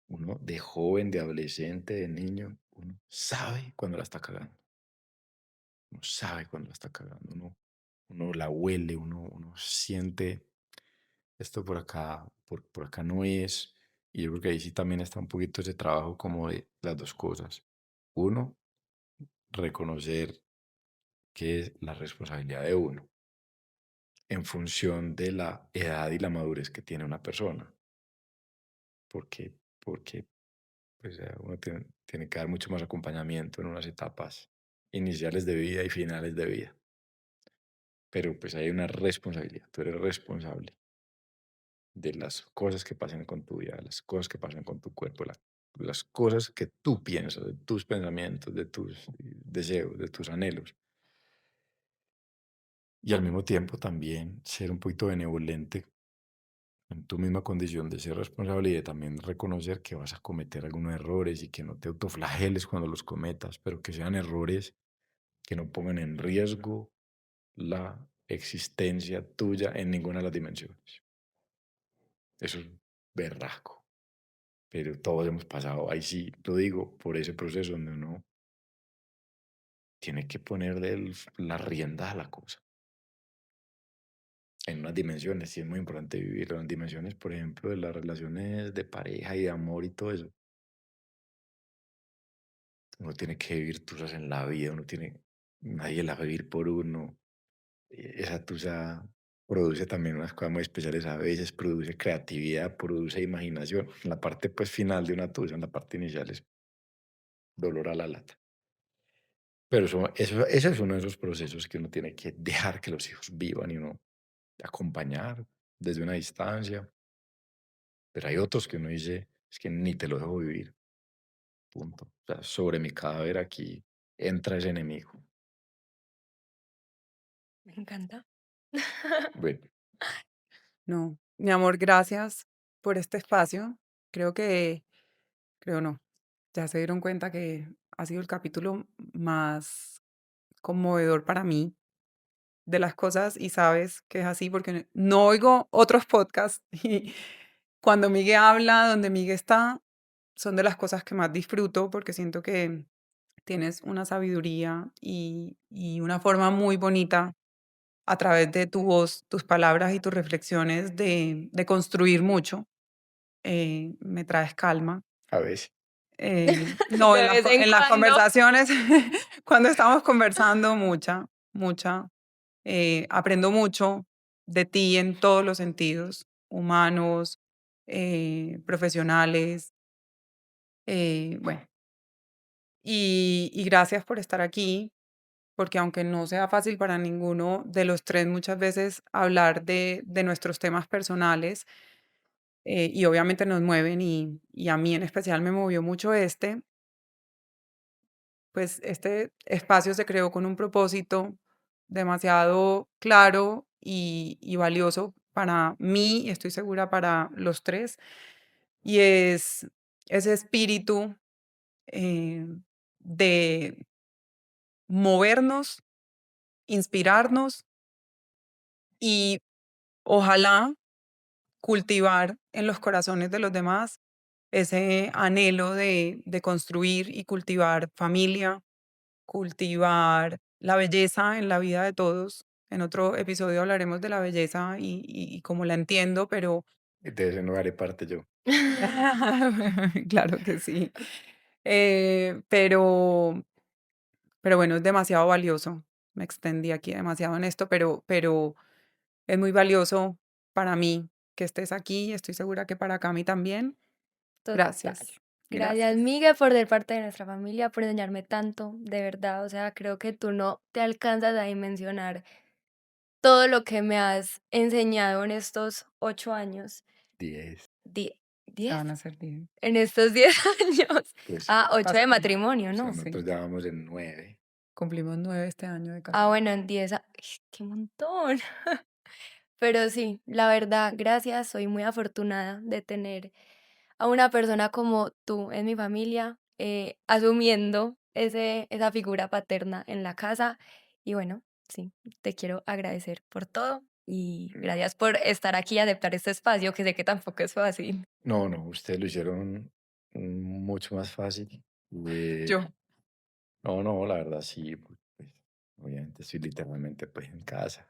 uno de joven, de adolescente, de niño, uno sabe cuando la está cagando, uno sabe cuando la está cagando, uno la huele, uno siente esto por acá, por acá no es. Y yo creo que ahí sí también está un poquito ese trabajo como de las dos cosas. Uno, reconocer que es la responsabilidad de uno en función de la edad y la madurez que tiene una persona. Porque pues, uno tiene que dar mucho más acompañamiento en unas etapas iniciales de vida y finales de vida. Pero pues hay una responsabilidad. Tú eres responsable de las cosas que pasan con tu vida, de las cosas que pasan con tu cuerpo, de las cosas que tú piensas, de tus pensamientos, de tus deseos, de tus anhelos. Y al mismo tiempo también ser un poquito benevolente en tu misma condición de ser responsable y de también reconocer que vas a cometer algunos errores y que no te autoflageles cuando los cometas, pero que sean errores que no pongan en riesgo la existencia tuya en ninguna de las dimensiones. Eso es berraco. Pero todos hemos pasado, ahí sí lo digo, por ese proceso donde uno tiene que ponerle la rienda a la cosa. En unas dimensiones, sí es muy importante vivirlo, en dimensiones, por ejemplo, de las relaciones de pareja y de amor y todo eso. Uno tiene que vivir cosas en la vida, nadie la va a vivir por uno. Esa tusa produce también unas cosas muy especiales a veces, produce creatividad, produce imaginación. En la parte pues final de una tusa, en la parte inicial es dolor a la lata. Pero eso es uno de esos procesos que uno tiene que dejar que los hijos vivan y uno acompañar desde una distancia. Pero hay otros que uno dice, es que ni te lo dejo vivir, punto. O sea, sobre mi cadáver aquí entra ese enemigo. Me encanta. Bueno, No, mi amor, gracias por este espacio. Creo que, creo no, ya se dieron cuenta que ha sido el capítulo más conmovedor para mí de las cosas y sabes que es así porque no oigo otros podcasts y cuando Migue habla, donde Migue está, son de las cosas que más disfruto porque siento que tienes una sabiduría y una forma muy bonita a través de tu voz, tus palabras y tus reflexiones de construir mucho. Me traes calma. A veces. No, De vez en en las cuando. conversaciones, cuando estamos conversando, mucha, mucha. Aprendo mucho de ti en todos los sentidos, humanos, profesionales. Bueno, y gracias por estar aquí, porque aunque no sea fácil para ninguno de los tres muchas veces hablar de nuestros temas personales, y obviamente nos mueven, y a mí en especial me movió mucho pues este espacio se creó con un propósito demasiado claro y valioso para mí, y estoy segura para los tres, y es ese espíritu eh, de movernos, inspirarnos y ojalá cultivar en los corazones de los demás ese anhelo de construir y cultivar familia, cultivar la belleza en la vida de todos. En otro episodio hablaremos de la belleza y cómo la entiendo, pero Y de eso no haré parte yo. claro que sí. Pero bueno, es demasiado valioso. Me extendí aquí demasiado en esto, pero es muy valioso para mí que estés aquí. Estoy segura que para Cami también. Total. Gracias. Gracias, Gracias. Migue, por ser parte de nuestra familia, por enseñarme tanto, de verdad. O sea, creo que tú no te alcanzas a dimensionar todo lo que me has enseñado en estos 8 años. 10. Die- Ya ¿10? van a ser 10. En estos 10 años. Pues, Ah, 8 de Casi. matrimonio, o sea, ¿no? nosotros Sí. ya vamos en 9. Cumplimos 9 este año de Ah, casado. bueno, en 10. ¡Qué montón! Pero sí, la verdad, gracias. Soy muy afortunada de tener a una persona como tú en mi familia, asumiendo esa figura paterna en la casa. Y bueno, sí, te quiero agradecer por todo y No, gracias por estar aquí y aceptar este espacio, que sé que tampoco es fácil. no, no, ustedes lo hicieron mucho más fácil. Yo. No, no, la verdad sí, pues, obviamente estoy literalmente pues en casa.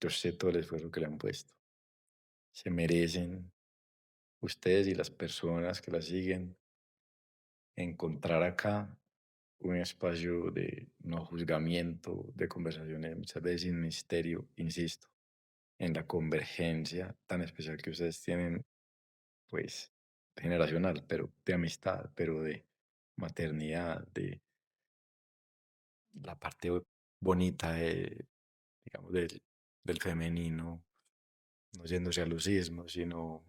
Yo sé todo el esfuerzo que le han puesto. Se merecen ustedes y las personas que la siguen encontrar acá un espacio de no juzgamiento, de conversaciones muchas veces sin misterio, insisto, en la convergencia tan especial que ustedes tienen, pues generacional, pero de amistad, pero de maternidad, de la parte bonita digamos, del femenino, no yéndose al lucismo, sino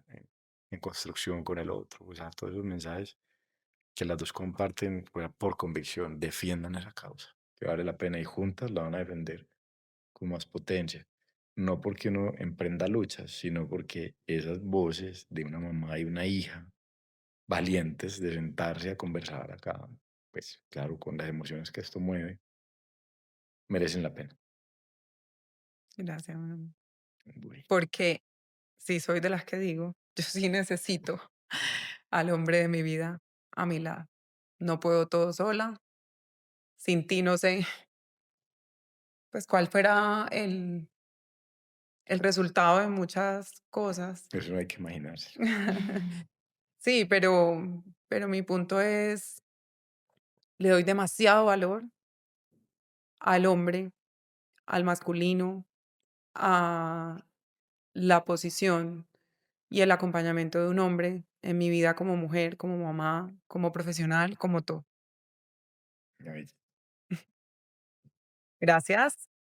en construcción con el otro. O sea, todos esos mensajes que las dos comparten por convicción, defiendan esa causa, que vale la pena y juntas la van a defender con más potencia. No porque uno emprenda luchas, sino porque esas voces de una mamá y una hija valientes de sentarse a conversar acá, pues claro, con las emociones que esto mueve, merecen la pena. Gracias, mamá. Bueno, Porque sí soy de las que digo, yo sí necesito al hombre de mi vida a mi lado. No puedo todo sola. Sin ti no sé, pues, cuál fuera el resultado de muchas cosas. eso no hay que imaginarse. Sí, pero mi punto es, le doy demasiado valor al hombre, al masculino, a la posición y el acompañamiento de un hombre en mi vida como mujer, como mamá, como profesional, como todo. Ay, Gracias.